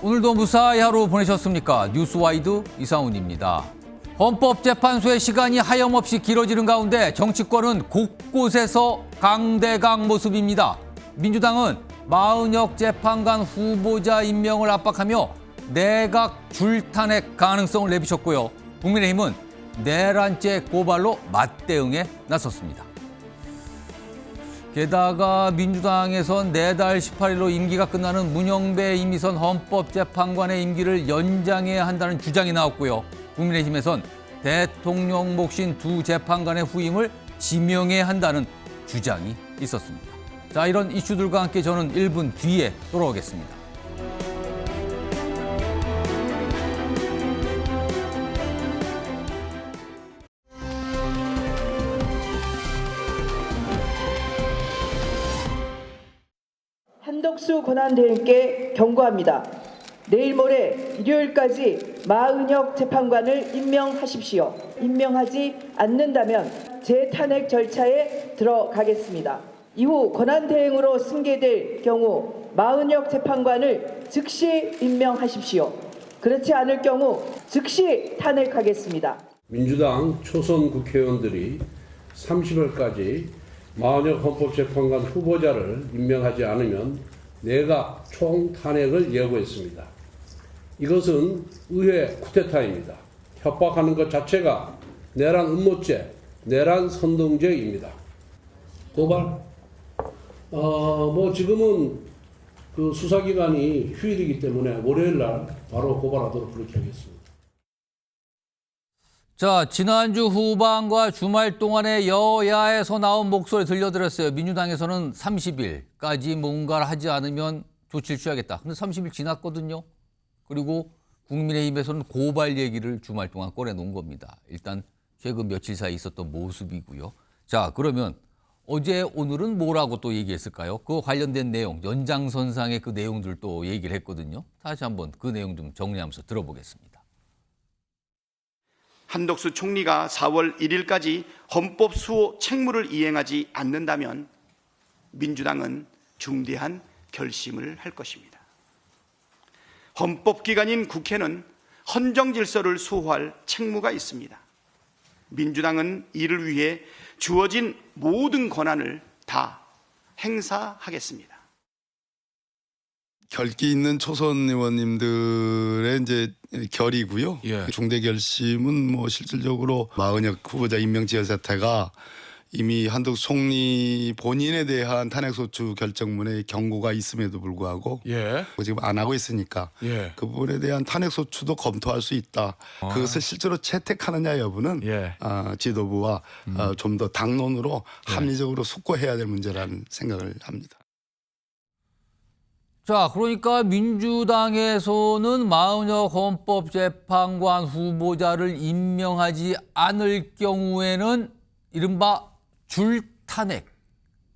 오늘도 무사히 하루 보내셨습니까? 뉴스와이드 이상훈입니다. 헌법재판소의 시간이 하염없이 길어지는 가운데 정치권은 곳곳에서 강대강 모습입니다. 민주당은 마은혁 재판관 후보자 임명을 압박하며 내각 줄탄핵 가능성을 내비쳤고요. 국민의힘은 내란죄 고발로 맞대응에 나섰습니다. 게다가 민주당에선 내달 18일로 임기가 끝나는 문영배 이미선 헌법재판관의 임기를 연장해야 한다는 주장이 나왔고요. 국민의힘에선 대통령 몫인 두 재판관의 후임을 지명해야 한다는 주장이 있었습니다. 자, 이런 이슈들과 함께 저는 1분 뒤에 돌아오겠습니다. 한덕수 권한대행께 경고합니다. 내일 모레 일요일까지 마은혁 재판관을 임명하십시오. 임명하지 않는다면 재탄핵 절차에 들어가겠습니다. 이후 권한대행으로 승계될 경우 마은혁 재판관을 즉시 임명하십시오. 그렇지 않을 경우 즉시 탄핵하겠습니다. 민주당 초선 국회의원들이 30일까지 마은혁 헌법재판관 후보자를 임명하지 않으면 내각 총탄핵을 예고했습니다. 이것은 의회 쿠데타입니다. 협박하는 것 자체가 내란 음모죄, 내란 선동죄입니다. 고발? 지금은 그 수사기관이 휴일이기 때문에 월요일날 바로 고발하도록 그렇게 하겠습니다. 자, 지난주 후반과 주말 동안에 여야에서 나온 목소리 들려드렸어요. 민주당에서는 30일까지 뭔가를 하지 않으면 조치를 취하겠다. 근데 30일 지났거든요. 그리고 국민의힘에서는 고발 얘기를 주말 동안 꺼내놓은 겁니다. 일단 최근 며칠 사이 있었던 모습이고요. 자, 그러면 어제 오늘은 뭐라고 또 얘기했을까요? 그 관련된 내용, 연장선상의 그 내용들 또 얘기를 했거든요. 다시 한번 그 내용 좀 정리하면서 들어보겠습니다. 한덕수 총리가 4월 1일까지 헌법 수호 책무를 이행하지 않는다면 민주당은 중대한 결심을 할 것입니다. 헌법기관인 국회는 헌정질서를 수호할 책무가 있습니다. 민주당은 이를 위해 주어진 모든 권한을 다 행사하겠습니다. 결기 있는 초선 의원님들의 이제 결이고요. 예. 중대 결심은 뭐 실질적으로 마은혁 후보자 임명 지연 사태가 이미 한덕수 총리 본인에 대한 탄핵소추 결정문에 경고가 있음에도 불구하고 예. 지금 안 하고 있으니까 예. 그 부분에 대한 탄핵소추도 검토할 수 있다. 그것을 실제로 채택하느냐 여부는 예. 지도부와 좀 더 당론으로 합리적으로 숙고해야 될 문제라는 생각을 합니다. 자, 그러니까 민주당에서는 마은혁 헌법재판관 후보자를 임명하지 않을 경우에는 이른바 줄탄핵,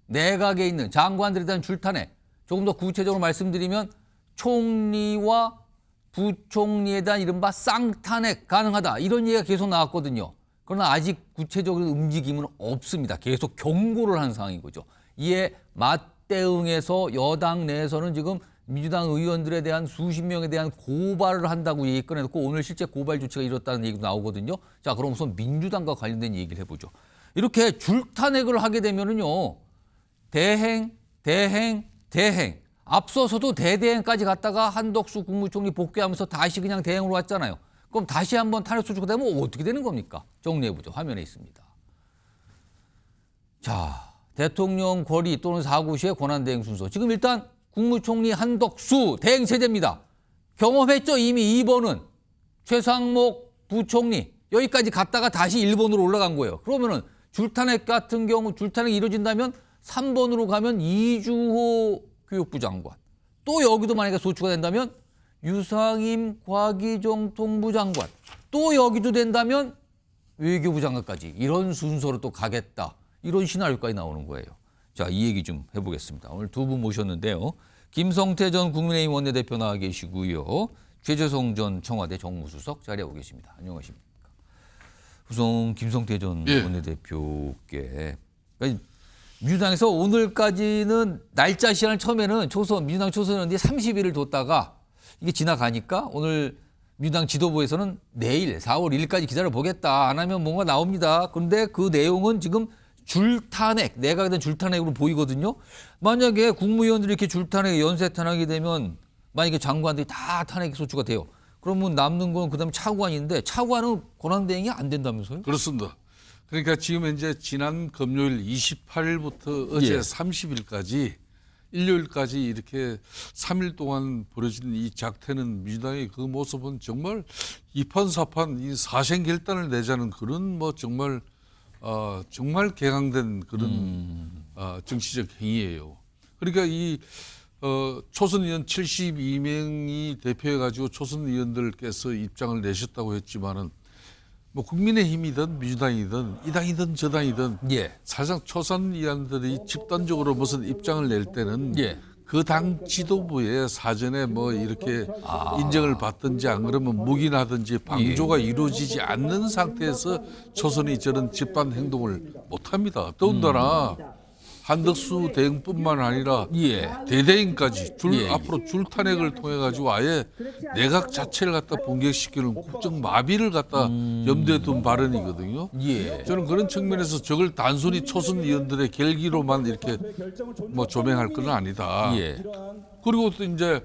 내각에 있는 장관들에 대한 줄탄핵, 조금 더 구체적으로 말씀드리면 총리와 부총리에 대한 이른바 쌍탄핵 가능하다. 이런 얘기가 계속 나왔거든요. 그러나 아직 구체적인 움직임은 없습니다. 계속 경고를 한 상황인 거죠. 이에 맞대응해서 여당 내에서는 지금 민주당 의원들에 대한 수십 명에 대한 고발을 한다고 얘기 꺼내놓고 오늘 실제 고발 조치가 이뤘다는 얘기도 나오거든요. 자, 그럼 우선 민주당과 관련된 얘기를 해보죠. 이렇게 줄탄핵을 하게 되면은요, 대행. 앞서서도 대대행까지 갔다가 한덕수 국무총리 복귀하면서 다시 그냥 대행으로 왔잖아요. 그럼 다시 한번 탄핵 소추가 되면 어떻게 되는 겁니까? 정리해보죠. 화면에 있습니다. 자, 대통령 권리 또는 사고 시의 권한대행 순서. 지금 일단 국무총리 한덕수 대행 체제입니다. 경험했죠. 이미 2번은 최상목 부총리 여기까지 갔다가 다시 1번으로 올라간 거예요. 그러면은 줄탄핵 같은 경우 줄탄핵이 이루어진다면 3번으로 가면 이주호 교육부 장관. 또 여기도 만약에 소추가 된다면 유상임 과기정통부 장관. 또 여기도 된다면 외교부 장관까지. 이런 순서로 또 가겠다. 이런 시나리오까지 나오는 거예요. 자, 이 얘기 좀 해보겠습니다. 오늘 두 분 모셨는데요. 김성태 전 국민의힘 원내대표 나와 계시고요. 최재성 전 청와대 정무수석 자리에 오고 계십니다. 안녕하십니까. 우선 김성태 전 원내대표께 그러니까 민주당에서 오늘까지는 날짜 시간을 처음에는 민주당 초선 의원들이 30일을 뒀다가 이게 지나가니까 오늘 민주당 지도부에서는 내일 4월 1일까지 기다려 보겠다. 안 하면 뭔가 나옵니다. 그런데 그 내용은 지금 줄탄핵, 내각에 대한 줄탄핵으로 보이거든요. 만약에 국무위원들이 이렇게 줄탄핵, 연쇄 탄핵이 되면 만약에 장관들이 다 탄핵 소추가 돼요. 그러면 남는 건 그다음에 차관인데 차관은 권한대행이 안 된다면서요? 그렇습니다. 그러니까 지금 현재 지난 금요일 28일부터 어제 예. 30일까지 일요일까지 이렇게 3일 동안 벌어진 이 작태는 민주당의 그 모습은 정말 이판사판 이 사생결단을 내자는 그런 뭐 정말 정말 개강된 그런 정치적 행위예요. 그러니까 이 초선 의원 72명이 대표해가지고 초선 의원들께서 입장을 내셨다고 했지만은 뭐 국민의힘이든 민주당이든 이 당이든 저 당이든 예. 사실상 초선 의원들이 집단적으로 무슨 입장을 낼 때는 예. 그 당 지도부에 사전에 뭐 이렇게 인정을 받든지 안 그러면 묵인하든지 방조가 이루어지지 않는 상태에서 초선이 저런 집단 행동을 못합니다. 더군다나 한덕수 대행뿐만 아니라 예. 대대행까지 예. 앞으로 줄탄핵을 통해 가지고 아예 내각 자체를 갖다 붕괴시키는 국정 마비를 갖다 염두에 둔 발언이거든요. 예. 저는 그런 측면에서 저걸 단순히 초선 의원들의 결기로만 이렇게 뭐 조명할 건 아니다. 예. 그리고 또 이제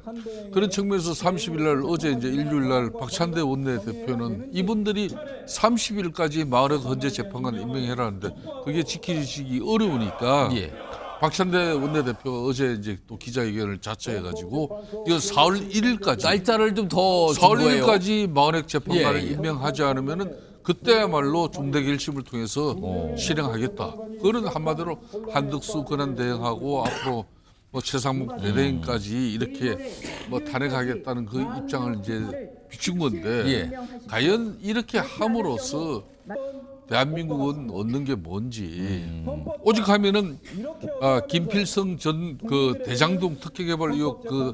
그런 측면에서 30일 날 어제 이제 일요일 날 박찬대 원내대표는 이분들이 30일까지 마을의 헌재 재판관 임명해라는데 그게 지키기 어려우니까 예. 박찬대 원내대표가 어제 이제 또 기자회견을 자처해가지고 이거 4월 1일까지 날짜를 좀 더 준 4월 거예요. 1일까지 마을의 재판관을 예, 예. 임명하지 않으면은 그때야말로 중대 결심을 통해서 실행하겠다. 그런 한마디로 한덕수 권한대행하고 앞으로 뭐 최상목 대대행까지 이렇게 뭐 탄핵하겠다는 그 입장을 이제 비춘 건데 예. 과연 이렇게 함으로써 대한민국은 얻는 게 뭔지 오직 하면은 김필성 전 그 대장동 특혜개발 의혹 그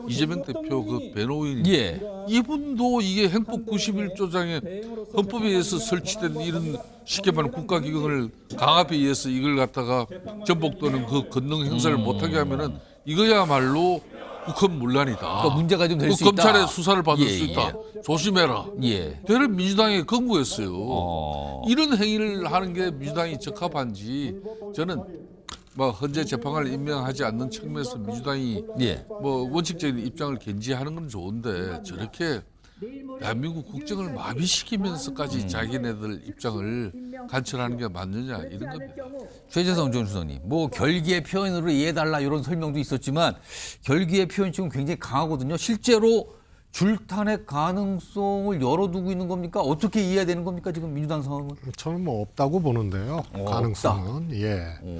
이재명 대표 그 변호인 예. 이분도 이게 행법 91조장에 헌법에 의해서 설치된 이런 쉽게 말하면 국가기관을 강압에 의해서 이걸 갖다가 전복도는 그 권능 행사를 못하게 하면은 이거야말로 국헌문란이다. 그러니까 문제가 좀 될 그 수 있다. 검찰의 수사를 받을 예, 수 있다. 예. 조심해라. 예. 대를 민주당에 권고했어요. 이런 행위를 하는 게 민주당이 적합한지 저는 뭐 헌재 재판관을 임명하지 않는 측면에서 민주당이 예. 뭐 원칙적인 입장을 견지하는 건 좋은데 저렇게 대한민국 국정을 마비시키면서까지 자기네들 입장을 관철하는 게 맞느냐 이런 겁니다. 최재성 전 수석님, 뭐 결기의 표현으로 이해해달라 이런 설명도 있었지만 결기의 표현 지금 굉장히 강하거든요. 실제로 줄탄핵 가능성을 열어두고 있는 겁니까? 어떻게 이해해야 되는 겁니까? 지금 민주당 상황은? 저는 뭐 없다고 보는데요. 가능성은. 예. 오.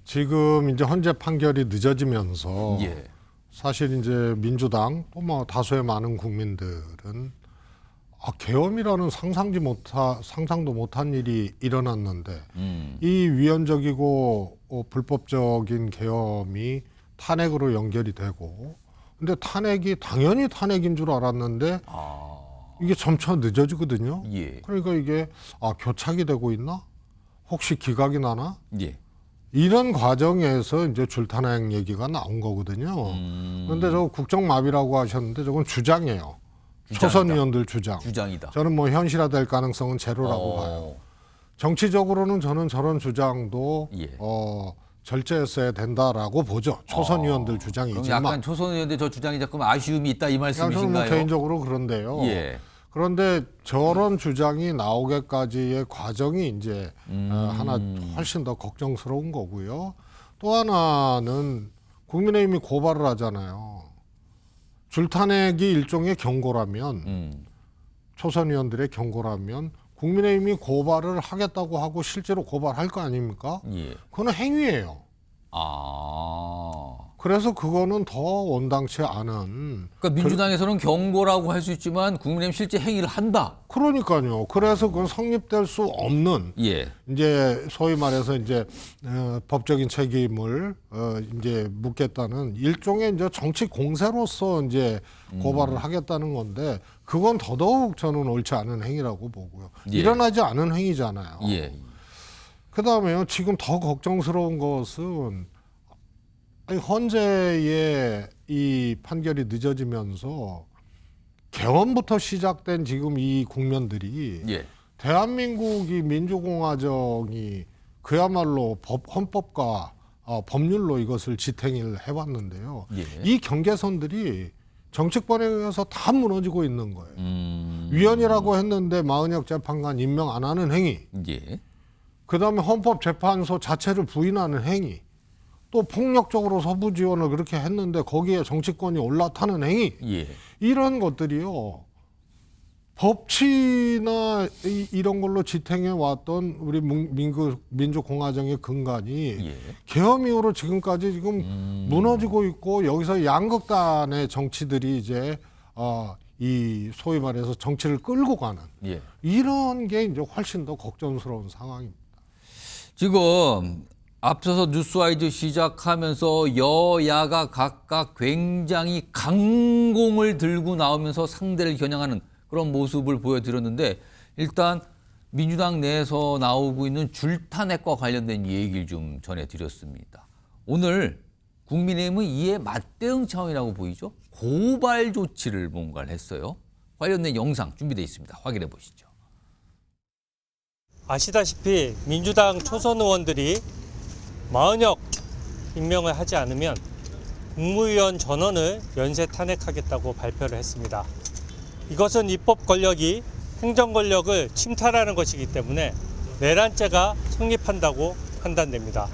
지금 이제 헌재 판결이 늦어지면서 예. 사실 이제 민주당 또 뭐 다수의 많은 국민들은 계엄이라는 상상도 못한 일이 일어났는데 이 위헌적이고 불법적인 계엄이 탄핵으로 연결이 되고 근데 탄핵이 당연히 탄핵인 줄 알았는데 이게 점차 늦어지거든요. 예. 그러니까 이게 교착이 되고 있나? 혹시 기각이 나나? 예. 이런 과정에서 이제 줄탄핵 얘기가 나온 거거든요. 그런데 저 국정마비라고 하셨는데 저건 주장이에요. 주장이다. 초선 의원들 주장. 주장이다. 저는 뭐 현실화될 가능성은 제로라고 봐요. 정치적으로는 저는 저런 주장도 예. 절제했어야 된다라고 보죠. 초선 의원들 그럼 주장이지만. 약간 초선 의원들 저 주장이 조금 아쉬움이 있다 이 그냥 저는 뭐 말씀이신가요? 개인적으로 그런데요. 예. 그런데 저런 주장이 나오게까지의 과정이 이제 하나 훨씬 더 걱정스러운 거고요. 또 하나는 국민의힘이 고발을 하잖아요. 줄탄핵이 일종의 경고라면 초선 의원들의 경고라면 국민의힘이 고발을 하겠다고 하고 실제로 고발할 거 아닙니까? 예. 그거는 행위예요. 그래서 그거는 더 원당치 않은. 그러니까 민주당에서는 경고라고 할 수 있지만 국민의힘 실제 행위를 한다. 그러니까요. 그래서 그건 성립될 수 없는 예. 이제 소위 말해서 이제 법적인 책임을 이제 묻겠다는 일종의 이제 정치 공세로서 이제 고발을 하겠다는 건데 그건 더더욱 저는 옳지 않은 행위라고 보고요. 예. 일어나지 않은 행위잖아요. 예. 그다음에요. 지금 더 걱정스러운 것은 아니, 헌재의 이 판결이 늦어지면서 개헌부터 시작된 지금 이 국면들이 예. 대한민국이 민주공화정이 그야말로 헌법과 법률로 이것을 지탱을 해왔는데요. 예. 이 경계선들이 정치권에 의해서 다 무너지고 있는 거예요. 위원이라고 했는데 마은혁 재판관 임명 안 하는 행위, 예. 그다음에 헌법재판소 자체를 부인하는 행위, 또 폭력적으로 서부 지원을 그렇게 했는데 거기에 정치권이 올라타는 행위, 예. 이런 것들이요. 법치나 이런 걸로 지탱해 왔던 우리 민주공화정의 근간이 예. 개헌 이후로 지금까지 지금 무너지고 있고, 여기서 양극단의 정치들이 이제 이 소위 말해서 정치를 끌고 가는 예. 이런 게 이제 훨씬 더 걱정스러운 상황입니다. 지금 앞서서 뉴스와이드 시작하면서 여야가 각각 굉장히 강공을 들고 나오면서 상대를 겨냥하는 그런 모습을 보여드렸는데, 일단 민주당 내에서 나오고 있는 줄탄핵과 관련된 얘기를 좀 전해드렸습니다. 오늘 국민의힘은 이에 맞대응 차원이라고 보이죠. 고발 조치를 뭔가를 했어요. 관련된 영상 준비되어 있습니다. 확인해 보시죠. 아시다시피 민주당 초선 의원들이 마은혁 임명을 하지 않으면 국무위원 전원을 연쇄 탄핵하겠다고 발표를 했습니다. 이것은 입법 권력이 행정 권력을 침탈하는 것이기 때문에 내란죄가 성립한다고 판단됩니다.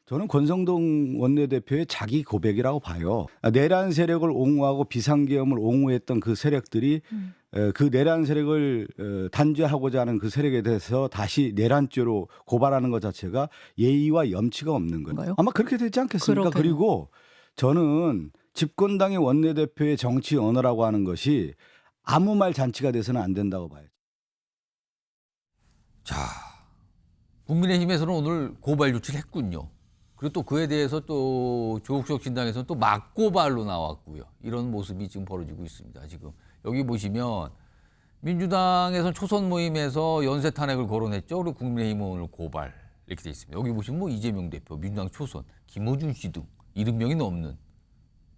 저는 권성동 원내대표의 자기 고백이라고 봐요. 내란 세력을 옹호하고 비상계엄을 옹호했던 그 세력들이 그 내란 세력을 단죄하고자 하는 그 세력에 대해서 다시 내란죄로 고발하는 것 자체가 예의와 염치가 없는 거예요. 아마 그렇게 되지 않겠습니까? 그렇군요. 그리고 저는 집권당의 원내대표의 정치 언어라고 하는 것이 아무 말 잔치가 돼서는 안 된다고 봐요. 자, 국민의힘에서는 오늘 고발 조치를 했군요. 그리고 또 그에 대해서 또 조국적 진당에서는 또 맞고발로 나왔고요. 이런 모습이 지금 벌어지고 있습니다. 지금 여기 보시면 민주당에서는 초선 모임에서 연쇄 탄핵을 거론했죠. 그리고 국민의힘은 오늘 고발 이렇게 돼 있습니다. 여기 보시면 뭐 이재명 대표, 민주당 초선, 김어준 씨 등 70명이 넘는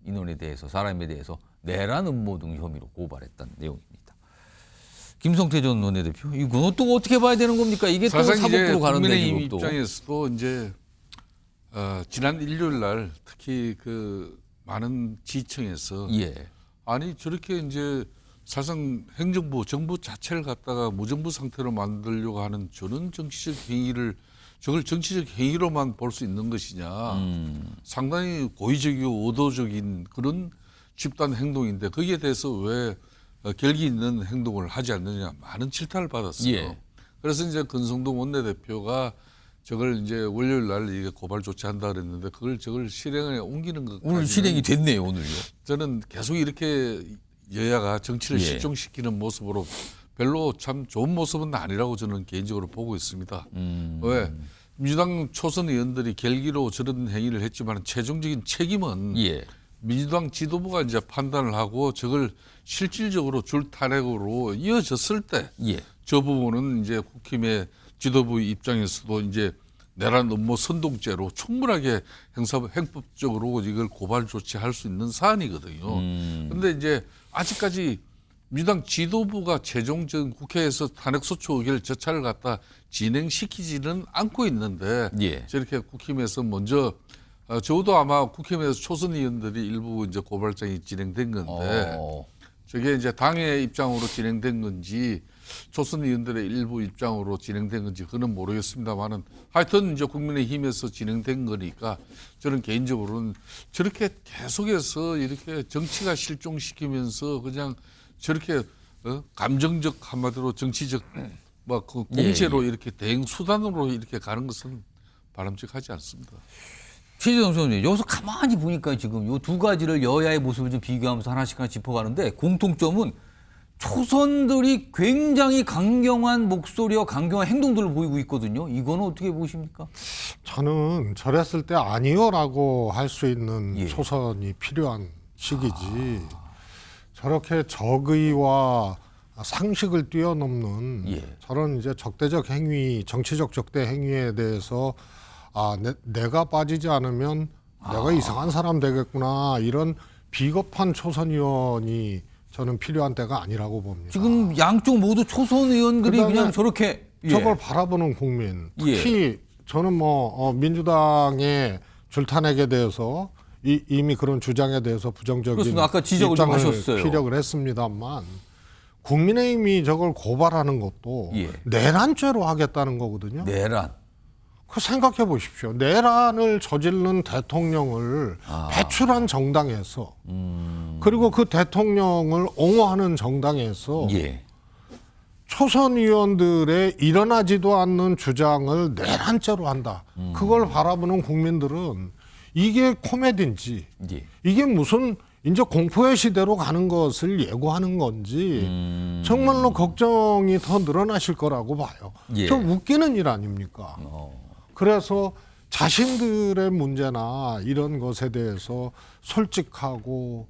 인원에 대해서, 사람에 대해서 내란 음모 등 혐의로 고발했다는 내용입니다. 김성태 전 원내대표, 이건 또 어떻게 봐야 되는 겁니까? 이게 또 사실 이제 사법부로 가는데 국민의힘 지금 또. 입장에서도 이제 지난 일요일 날 특히 그 많은 지청에서 예. 아니 저렇게 이제 사실상 행정부 정부 자체를 갖다가 무정부 상태로 만들려고 하는 저런 정치적 행위를 저걸 정치적 행위로만 볼 수 있는 것이냐, 상당히 고의적이고 의도적인 그런 집단 행동인데 거기에 대해서 왜 결기 있는 행동을 하지 않느냐 많은 질타를 받았어요. 예. 그래서 이제 권성동 원내대표가 저걸 이제 월요일 날 이게 고발 조치한다 그랬는데 저걸 실행에 옮기는 것 오늘 실행이 됐네요, 오늘요. 저는 계속 이렇게 여야가 정치를 예. 실종시키는 모습으로 별로 참 좋은 모습은 아니라고 저는 개인적으로 보고 있습니다. 왜? 민주당 초선 의원들이 결기로 저런 행위를 했지만 최종적인 책임은 예. 민주당 지도부가 이제 판단을 하고 저걸 실질적으로 줄탄핵으로 이어졌을 때 예. 저 부분은 이제 국힘의 지도부 입장에서도 이제 내란 음모 선동죄로 충분하게 행법적으로 이걸 고발 조치할 수 있는 사안이거든요. 그런데 이제 아직까지 민주당 지도부가 최종적 국회에서 탄핵소추 의결 절차를 갖다 진행시키지는 않고 있는데 예. 저렇게 국힘에서 먼저 저도 아마 국힘에서 초선 의원들이 일부 이제 고발장이 진행된 건데 저게 이제 당의 입장으로 진행된 건지 초선 의원들의 일부 입장으로 진행된 건지 그는 모르겠습니다만은 하여튼 이제 국민의힘에서 진행된 거니까 저는 개인적으로는 저렇게 계속해서 이렇게 정치가 실종시키면서 그냥 저렇게 감정적 한마디로 정치적 막 그 공세로 이렇게 대응 수단으로 이렇게 가는 것은 바람직하지 않습니다. 최재성 선생님, 여기서 가만히 보니까 지금 이 두 가지를 여야의 모습을 좀 비교하면서 하나씩 짚어가는데 공통점은 초선들이 굉장히 강경한 목소리와 강경한 행동들을 보이고 있거든요. 이거는 어떻게 보십니까? 저는 저랬을 때 아니요라고 할 수 있는 예. 초선이 필요한 시기지. 저렇게 적의와 상식을 뛰어넘는 예. 저런 이제 적대적 행위, 정치적 적대 행위에 대해서 내가 빠지지 않으면 내가 이상한 사람 되겠구나, 이런 비겁한 초선 의원이 저는 필요한 때가 아니라고 봅니다. 지금 양쪽 모두 초선 의원들이 그다음에 그냥 저렇게 저걸 바라보는 국민, 특히 저는 민주당의 줄탄핵에 대해서 이미 그런 주장에 대해서 부정적인 그렇습니다. 아까 지적을 좀 입장을 하셨어요. 피력을 했습니다만, 국민의힘이 저걸 고발하는 것도 예. 내란죄로 하겠다는 거거든요. 내란. 그 생각해 보십시오. 내란을 저지른 대통령을 배출한 정당에서 그리고 그 대통령을 옹호하는 정당에서 예. 초선 의원들의 일어나지도 않는 주장을 내란죄로 한다. 그걸 바라보는 국민들은 이게 코미디인지, 예. 이게 무슨 이제 공포의 시대로 가는 것을 예고하는 건지 정말로 걱정이 더 늘어나실 거라고 봐요. 예. 좀 웃기는 일 아닙니까? 그래서 자신들의 문제나 이런 것에 대해서 솔직하고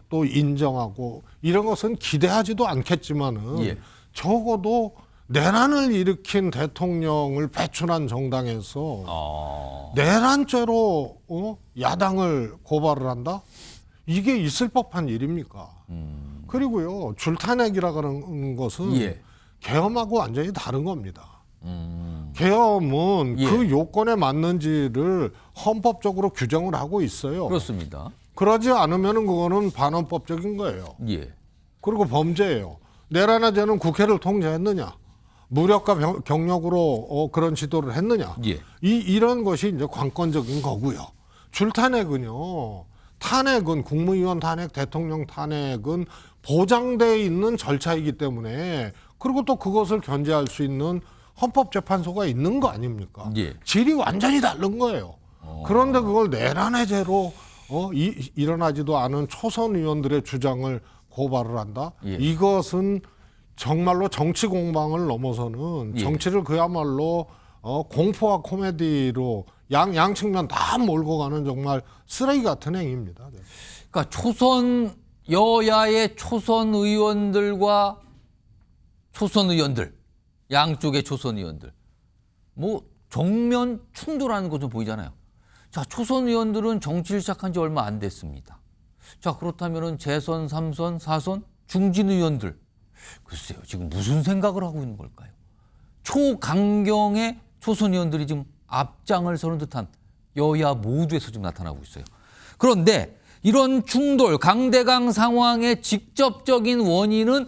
또 인정하고 이런 것은 기대하지도 않겠지만은 예. 적어도 내란을 일으킨 대통령을 배출한 정당에서 내란죄로 야당을 고발을 한다? 이게 있을 법한 일입니까? 그리고요, 줄탄핵이라고 하는 것은 예. 계엄하고 완전히 다른 겁니다. 계엄은 예. 그 요건에 맞는지를 헌법적으로 규정을 하고 있어요. 그렇습니다. 그러지 않으면 그거는 반헌법적인 거예요. 예. 그리고 범죄예요. 내란화죄는 국회를 통제했느냐, 무력과 경력으로 그런 지도를 했느냐, 예. 이런 것이 이제 관건적인 거고요. 줄탄핵은요, 탄핵은 국무위원 탄핵, 대통령 탄핵은 보장되어 있는 절차이기 때문에, 그리고 또 그것을 견제할 수 있는 헌법재판소가 있는 거 아닙니까? 예. 질이 완전히 다른 거예요. 그런데 그걸 내란해제로 일어나지도 않은 초선 의원들의 주장을 고발을 한다? 예. 이것은 정말로 정치 공방을 넘어서는 예. 정치를 그야말로 공포와 코미디로 양 측면 다 몰고 가는 정말 쓰레기 같은 행위입니다. 네. 그러니까 초선 여야의 초선 의원들과 초선 의원들, 양쪽의 초선 의원들, 정면 충돌하는 것 좀 보이잖아요. 자, 초선 의원들은 정치를 시작한 지 얼마 안 됐습니다. 자, 그렇다면은 재선, 3선, 4선 중진 의원들, 글쎄요, 지금 무슨 생각을 하고 있는 걸까요? 초강경의 초선 의원들이 지금 앞장을 서는 듯한 여야 모두에서 지금 나타나고 있어요. 그런데 이런 충돌, 강대강 상황의 직접적인 원인은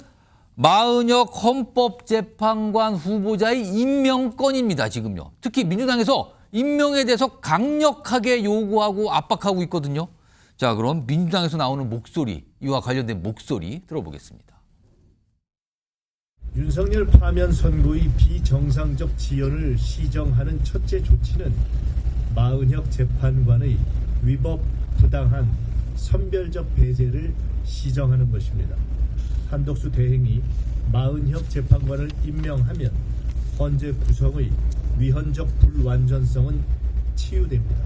마은혁 헌법재판관 후보자의 임명건입니다. 지금요. 특히 민주당에서 임명에 대해서 강력하게 요구하고 압박하고 있거든요. 자, 그럼 민주당에서 나오는 목소리, 이와 관련된 목소리 들어보겠습니다. 윤석열 파면 선고의 비정상적 지연을 시정하는 첫째 조치는 마은혁 재판관의 위법 부당한 선별적 배제를 시정하는 것입니다. 한덕수 대행이 마은혁 재판관을 임명하면 헌재 구성의 위헌적 불완전성은 치유됩니다.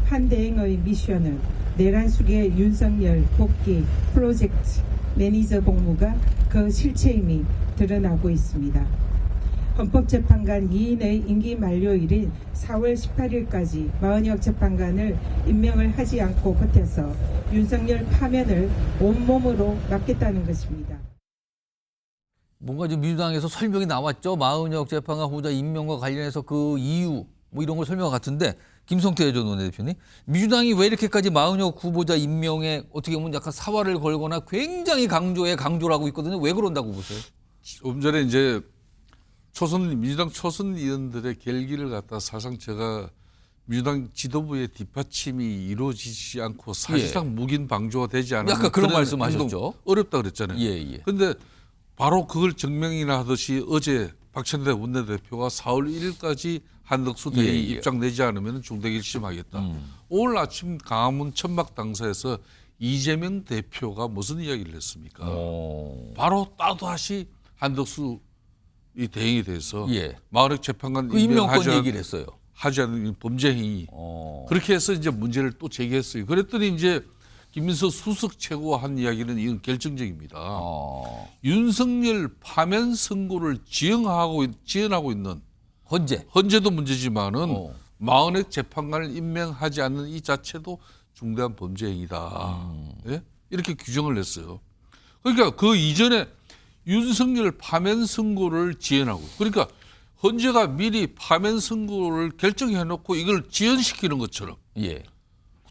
한 대행의 미션은 내란 수계 윤석열 복귀 프로젝트 매니저 복무가 그 실체임이 드러나고 있습니다. 헌법재판관 2인의 임기 만료일인 4월 18일까지 마은혁 재판관을 임명을 하지 않고 버텨서 윤석열 파면을 온몸으로 막겠다는 것입니다. 뭔가 지금 민주당에서 설명이 나왔죠. 마은혁 재판관 후보자 임명과 관련해서 그 이유 이런 걸 설명한 것 같은데, 김성태 전 원내대표님, 민주당이 왜 이렇게까지 마은혁 후보자 임명에 어떻게 보면 약간 사활을 걸거나 굉장히 강조를 하고 있거든요. 왜 그런다고 보세요? 조금 전에 이제 민주당 초선 의원들의 결기를 갖다 사실상 제가 민주당 지도부의 뒷받침이 이루어지지 않고 사실상 묵인 방조가 되지 않으면 약간 그런 말씀하셨죠. 어렵다 그랬잖아요. 예. 그런데 바로 그걸 증명이나 하듯이 어제 박찬대 원내대표가 4월 1일까지 한덕수 대행이 입장 내지 않으면 중대결심하겠다. 오늘 아침 강화문 천막 당사에서 이재명 대표가 무슨 이야기를 했습니까? 어. 바로 또다시 한덕수 이 대행에 대해서 예. 마흔억 재판관 그 임명권 임명하지 얘기를 했어요. 하지 않은 범죄 행위. 그렇게 해서 이제 문제를 또 제기했어요. 그랬더니 이제 김민석 수석 최고가 한 이야기는 이건 결정적입니다. 윤석열 파면 선고를 지연하고 있는 헌재도 문제지만은 마흔억 재판관을 임명하지 않는 이 자체도 중대한 범죄 행위다. 예? 이렇게 규정을 했어요. 그러니까 그 이전에 윤석열 파면 선고를 지연하고, 그러니까 헌재가 미리 파면 선고를 결정해놓고 이걸 지연시키는 것처럼. 예.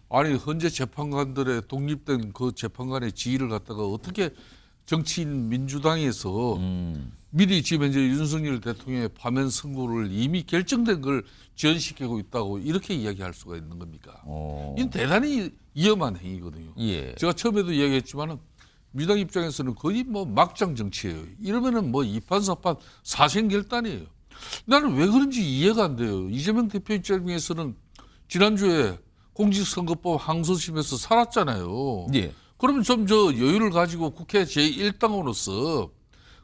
아니 헌재 재판관들의 독립된 그 재판관의 지위를 갖다가 어떻게 정치인 민주당에서 미리 지금 이제 윤석열 대통령의 파면 선고를 이미 결정된 걸 지연시키고 있다고 이렇게 이야기할 수가 있는 겁니까? 이건 대단히 위험한 행위거든요. 예. 제가 처음에도 이야기했지만은 민주당 입장에서는 거의 뭐 막장 정치예요. 이러면은 뭐 이판사판 사생결단이에요. 나는 왜 그런지 이해가 안 돼요. 이재명 대표 입장에서는 지난주에 공직선거법 항소심에서 살았잖아요. 예. 그러면 좀 저 여유를 가지고 국회 제1당으로서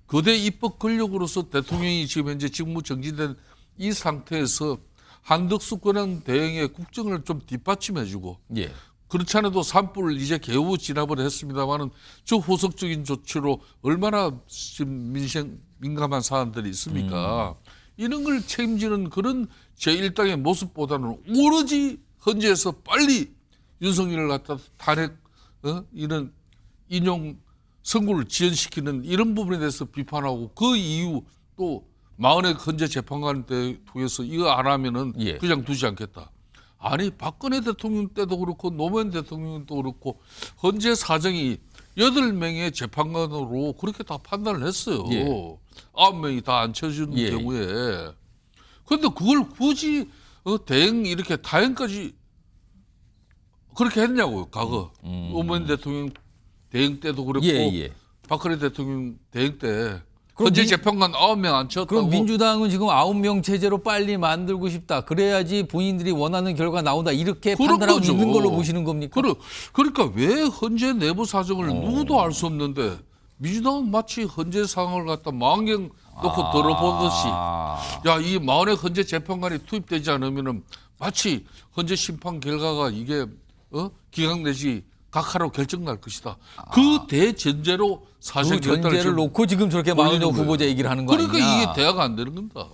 거대 입법 권력으로서 대통령이 지금 현재 직무 정지된 이 상태에서 한덕수 권한 대행의 국정을 좀 뒷받침해주고, 예. 그렇지 않아도 산불 이제 겨우 진압을 했습니다만은 저 후속적인 조치로 얼마나 지금 민감한 사안들이 있습니까? 이런 걸 책임지는 그런 제1당의 모습보다는 오로지 헌재에서 빨리 윤석열을 갖다 탄핵, 이런 인용 선고를 지연시키는 이런 부분에 대해서 비판하고, 그 이후 또 마흔의 헌재 재판관 때 통해서 이거 안 하면은 예. 그냥 두지 않겠다. 아니 박근혜 대통령 때도 그렇고 노무현 대통령도 그렇고 헌재 사정이 8명의 재판관으로 그렇게 다 판단을 했어요. 예. 9명이 다 안 쳐주는 예. 경우에. 그런데 그걸 굳이 대행 이렇게 다행까지 그렇게 했냐고요. 과거 노무현 대통령 대행 때도 그렇고 예. 박근혜 대통령 대행 때 그럼 헌재 재판관 9명 안 쳤다고. 그럼 민주당은 지금 9명 체제로 빨리 만들고 싶다. 그래야지 본인들이 원하는 결과 나온다. 이렇게 그런 판단하고 거죠. 있는 걸로 보시는 겁니까? 그러니까 왜 헌재 내부 사정을 누구도 알 수 없는데 민주당은 마치 헌재 상황을 갖다 망경 놓고 들어보듯이 야, 이 마흔의 헌재 재판관이 투입되지 않으면은 마치 헌재 심판 결과가 이게 기각 내지 각하로 결정 날 것이다. 그 대전제로 사실 그 전제를 놓고 지금 저렇게 마흔여 후보자 얘기를 하는 거 아니냐. 그러니까 이게 대화가 안 되는 겁니다.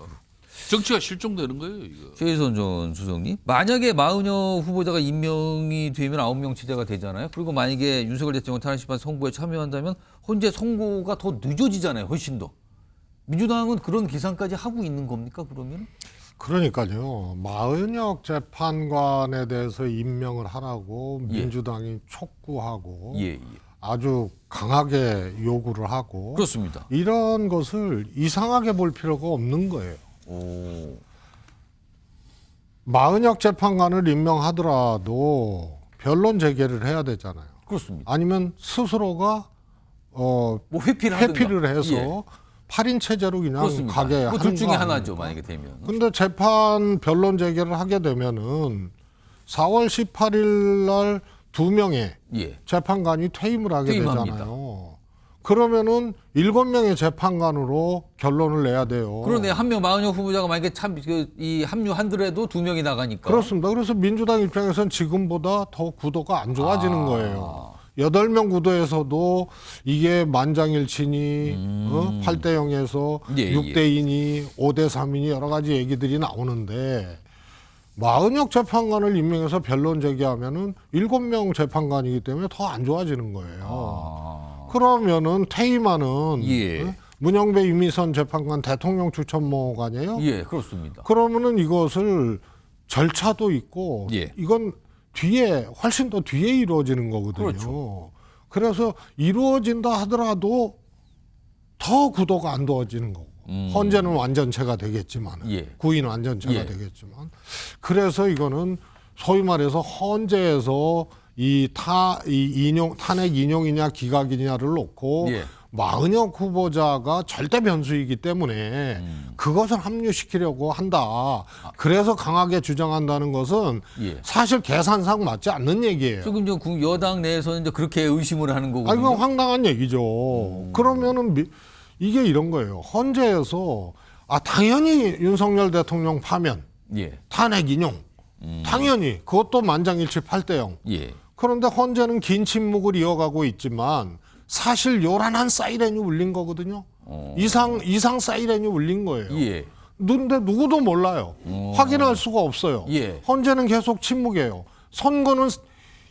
정치가 실종되는 거예요, 이거. 최희선 전 수석님, 만약에 마흔여 후보자가 임명이 되면 9명 체제가 되잖아요. 그리고 만약에 윤석열 대통령 탄핵 심판 선고에 참여한다면 헌재 선고가 더 늦어지잖아요. 훨씬 더. 민주당은 그런 계산까지 하고 있는 겁니까, 그러면? 그러니까요. 마흔역 재판관에 대해서 임명을 하라고 예. 민주당이 촉구하고 예. 아주 강하게 요구를 하고 그렇습니다. 이런 것을 이상하게 볼 필요가 없는 거예요. 마흔역 재판관을 임명하더라도 변론 재개를 해야 되잖아요. 그렇습니다. 아니면 스스로가 뭐 회피를 해서 예. 8인 체제로 그냥 그렇습니다. 가게 하는 그둘 중에 거 하나죠, 아닙니까? 만약에 되면. 근데 재판 변론 재개를 하게 되면은 4월 18일 날 2명의 예. 재판관이 퇴임을 하게 퇴임합니다. 되잖아요. 그러면은 7명의 재판관으로 결론을 내야 돼요. 그러네. 한 명 마흔여 후보자가 만약에 이 합류한더라도 2명이 나가니까. 그렇습니다. 그래서 민주당 입장에서는 지금보다 더 구도가 안 좋아지는 거예요. 8명 구도에서도 이게 만장일치니 8대 0에서 예, 6대 2니 5대 3이니 여러 가지 얘기들이 나오는데 마흔역 재판관을 임명해서 변론 제기하면은 7명 재판관이기 때문에 더 안 좋아지는 거예요. 그러면은 퇴임하는 예. 문영배 유미선 재판관 대통령 추천목 아니에요? 예, 그렇습니다. 그러면은 이것을 절차도 있고 예. 이건 뒤에 훨씬 더 뒤에 이루어지는 거거든요. 그렇죠. 그래서 이루어진다 하더라도 더 구도가 안 좋아지는 거고 헌재는 완전체가 되겠지만 예. 구인 완전체가 예. 되겠지만 그래서 이거는 소위 말해서 헌재에서 탄핵 인용이냐 기각이냐를 놓고 예. 마은혁 후보자가 절대 변수이기 때문에 그것을 합류시키려고 한다. 그래서 강하게 주장한다는 것은 예. 사실 계산상 맞지 않는 얘기예요. 지금 저 여당 내에서는 이제 그렇게 의심을 하는 거거든요. 이건 황당한 얘기죠. 그러면은 이게 이런 거예요. 헌재에서 당연히 윤석열 대통령 파면, 예. 탄핵 인용, 당연히 그것도 만장일치 8대0. 예. 그런데 헌재는 긴 침묵을 이어가고 있지만 사실 요란한 사이렌이 울린 거거든요. 이상 사이렌이 울린 거예요. 예. 근데 누구도 몰라요. 확인할 수가 없어요. 예. 헌재는 계속 침묵이에요. 선거는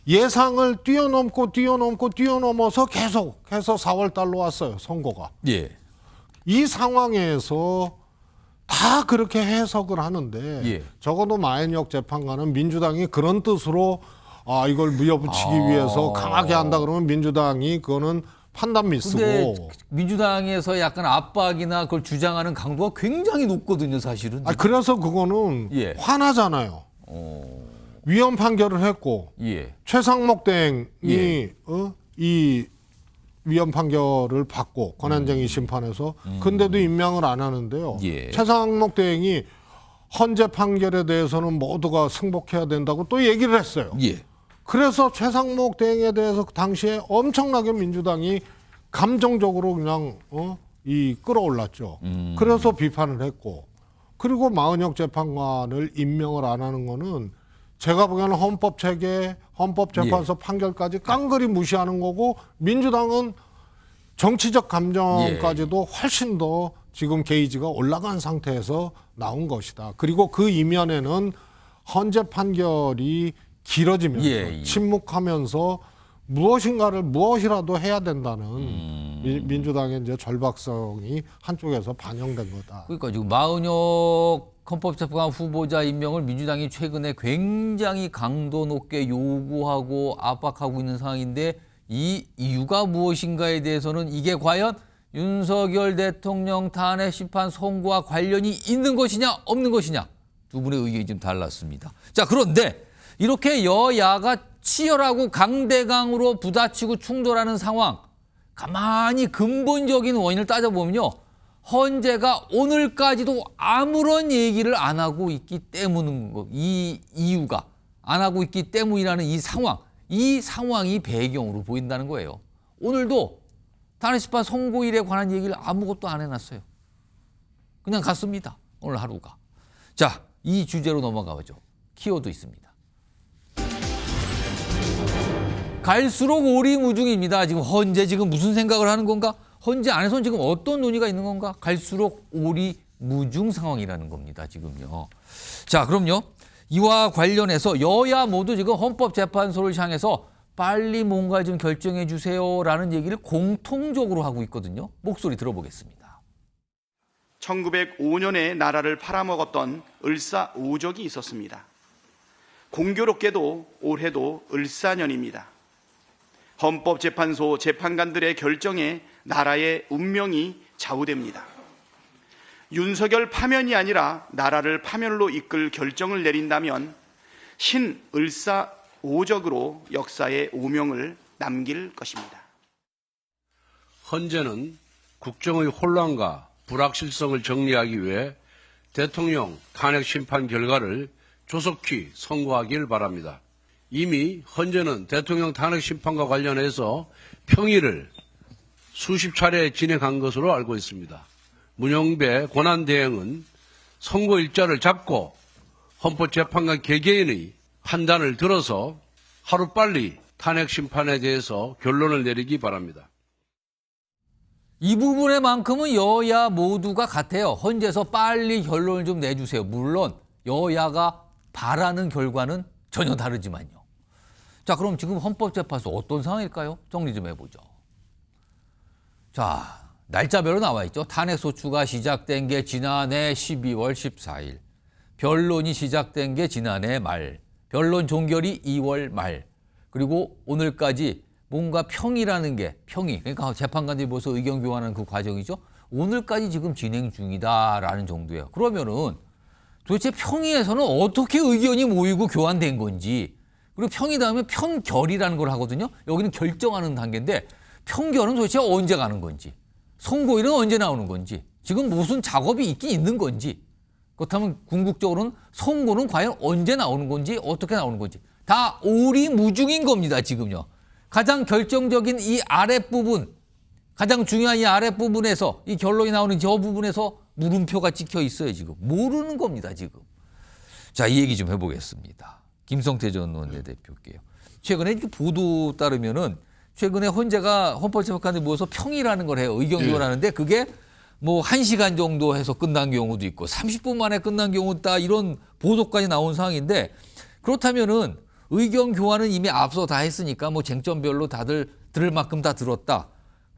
예상을 뛰어넘어서 계속해서 4월 달로 왔어요. 선거가. 예. 이 상황에서 다 그렇게 해석을 하는데 예. 적어도 마은혁 재판관은 민주당이 그런 뜻으로 이걸 밀어붙이기 위해서 강하게 한다 그러면 민주당이 그거는 판단 미스고. 근데 민주당에서 약간 압박이나 그걸 주장하는 강도가 굉장히 높거든요, 사실은. 그래서 그거는 예. 화나잖아요. 위헌 판결을 했고 예. 최상목 대행이 예. 이 위헌 판결을 받고 권한쟁의 심판에서 근데도 임명을 안 하는데요. 예. 최상목 대행이 헌재 판결에 대해서는 모두가 승복해야 된다고 또 얘기를 했어요. 예. 그래서 최상목 대행에 대해서 당시에 엄청나게 민주당이 감정적으로 그냥 끌어올랐죠. 그래서 비판을 했고 그리고 마은혁 재판관을 임명을 안 하는 거는 제가 보기에는 헌법 체계, 헌법재판소 판결까지 깡그리 무시하는 거고 민주당은 정치적 감정까지도 훨씬 더 지금 게이지가 올라간 상태에서 나온 것이다. 그리고 그 이면에는 헌재 판결이 길어지면서 침묵하면서 무엇이라도 해야 된다는 민주당의 이제 절박성이 한쪽에서 반영된 거다. 그러니까 지금 마은혁 헌법재판관 후보자 임명을 민주당이 최근에 굉장히 강도 높게 요구하고 압박하고 있는 상황인데 이 이유가 무엇인가에 대해서는 이게 과연 윤석열 대통령 탄핵 심판 선고와 관련이 있는 것이냐 없는 것이냐 두 분의 의견이 좀 달랐습니다. 자, 그런데 이렇게 여야가 치열하고 강대강으로 부딪히고 충돌하는 상황, 가만히 근본적인 원인을 따져보면요. 헌재가 오늘까지도 아무런 얘기를 안 하고 있기 때문인 거, 이 이유가 안 하고 있기 때문이라는 이 상황이 배경으로 보인다는 거예요. 오늘도 탄핵심판 선고일에 관한 얘기를 아무것도 안 해놨어요. 그냥 갔습니다. 오늘 하루가. 자, 이 주제로 넘어가죠. 키워드 있습니다. 갈수록 오리무중입니다. 지금 헌재 지금 무슨 생각을 하는 건가? 헌재 안에서는 지금 어떤 논의가 있는 건가? 갈수록 오리무중 상황이라는 겁니다. 지금요. 자, 그럼요. 이와 관련해서 여야 모두 지금 헌법재판소를 향해서 빨리 뭔가 좀 결정해 주세요라는 얘기를 공통적으로 하고 있거든요. 목소리 들어보겠습니다. 1905년에 나라를 팔아먹었던 을사오적이 있었습니다. 공교롭게도 올해도 을사년입니다. 헌법재판소 재판관들의 결정에 나라의 운명이 좌우됩니다. 윤석열 파면이 아니라 나라를 파면으로 이끌 결정을 내린다면 신을사오적으로 역사의 오명을 남길 것입니다. 헌재는 국정의 혼란과 불확실성을 정리하기 위해 대통령 탄핵 심판 결과를 조속히 선고하길 바랍니다. 이미 헌재는 대통령 탄핵 심판과 관련해서 평의를 수십 차례 진행한 것으로 알고 있습니다. 문영배 권한대행은 선고 일자를 잡고 헌법재판관 개개인의 판단을 들어서 하루빨리 탄핵 심판에 대해서 결론을 내리기 바랍니다. 이 부분에만큼은 여야 모두가 같아요. 헌재에서 빨리 결론을 좀 내주세요. 물론 여야가 바라는 결과는 전혀 다르지만요. 자, 그럼 지금 헌법재판소 어떤 상황일까요? 정리 좀 해보죠. 자, 날짜별로 나와 있죠. 탄핵소추가 시작된 게 지난해 12월 14일. 변론이 시작된 게 지난해 말. 변론 종결이 2월 말. 그리고 오늘까지 뭔가 평의라는 게 그러니까 재판관들이 모여서 의견 교환하는 그 과정이죠. 오늘까지 지금 진행 중이다라는 정도예요. 그러면은 도대체 평의에서는 어떻게 의견이 모이고 교환된 건지, 그리고 평의 다음에 평결이라는 걸 하거든요. 여기는 결정하는 단계인데 평결은 도대체 언제 가는 건지, 선고일은 언제 나오는 건지, 지금 무슨 작업이 있긴 있는 건지, 그렇다면 궁극적으로는 선고는 과연 언제 나오는 건지, 어떻게 나오는 건지 다 오리무중인 겁니다. 지금요. 가장 결정적인 이 아랫부분, 가장 중요한 이 아랫부분에서 이 결론이 나오는 저 부분에서 물음표가 찍혀 있어요. 지금 모르는 겁니다. 지금. 자, 이 얘기 좀 해보겠습니다. 김성태 전 원내대표께요. 최근에 이렇게 보도 따르면은 최근에 헌재가 헌법재판관에 모여서 평의라는 걸 해요. 의견 교환하는데 그게 뭐 1시간 정도 해서 끝난 경우도 있고 30분 만에 끝난 경우도 있다, 이런 보도까지 나온 상황인데, 그렇다면은 의견 교환은 이미 앞서 다 했으니까 뭐 쟁점별로 다들 들을 만큼 다 들었다.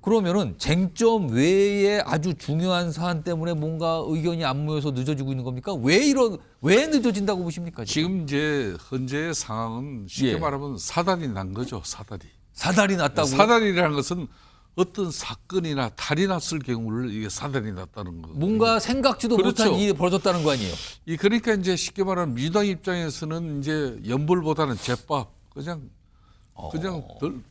그러면은 쟁점 외에 아주 중요한 사안 때문에 뭔가 의견이 안 모여서 늦어지고 있는 겁니까? 왜 늦어진다고 보십니까? 지금 이제 현재의 상황은 쉽게 예. 말하면 사달이 난 거죠. 사달이. 사달이 났다고요? 사달이라는 것은 어떤 사건이나 탈이 났을 경우를 이게 사달이 났다는 거. 뭔가 생각지도 그렇죠. 못한 일이 벌어졌다는 거 아니에요? 그러니까 이제 쉽게 말하면 민주당 입장에서는 이제 연불보다는 제밥, 그냥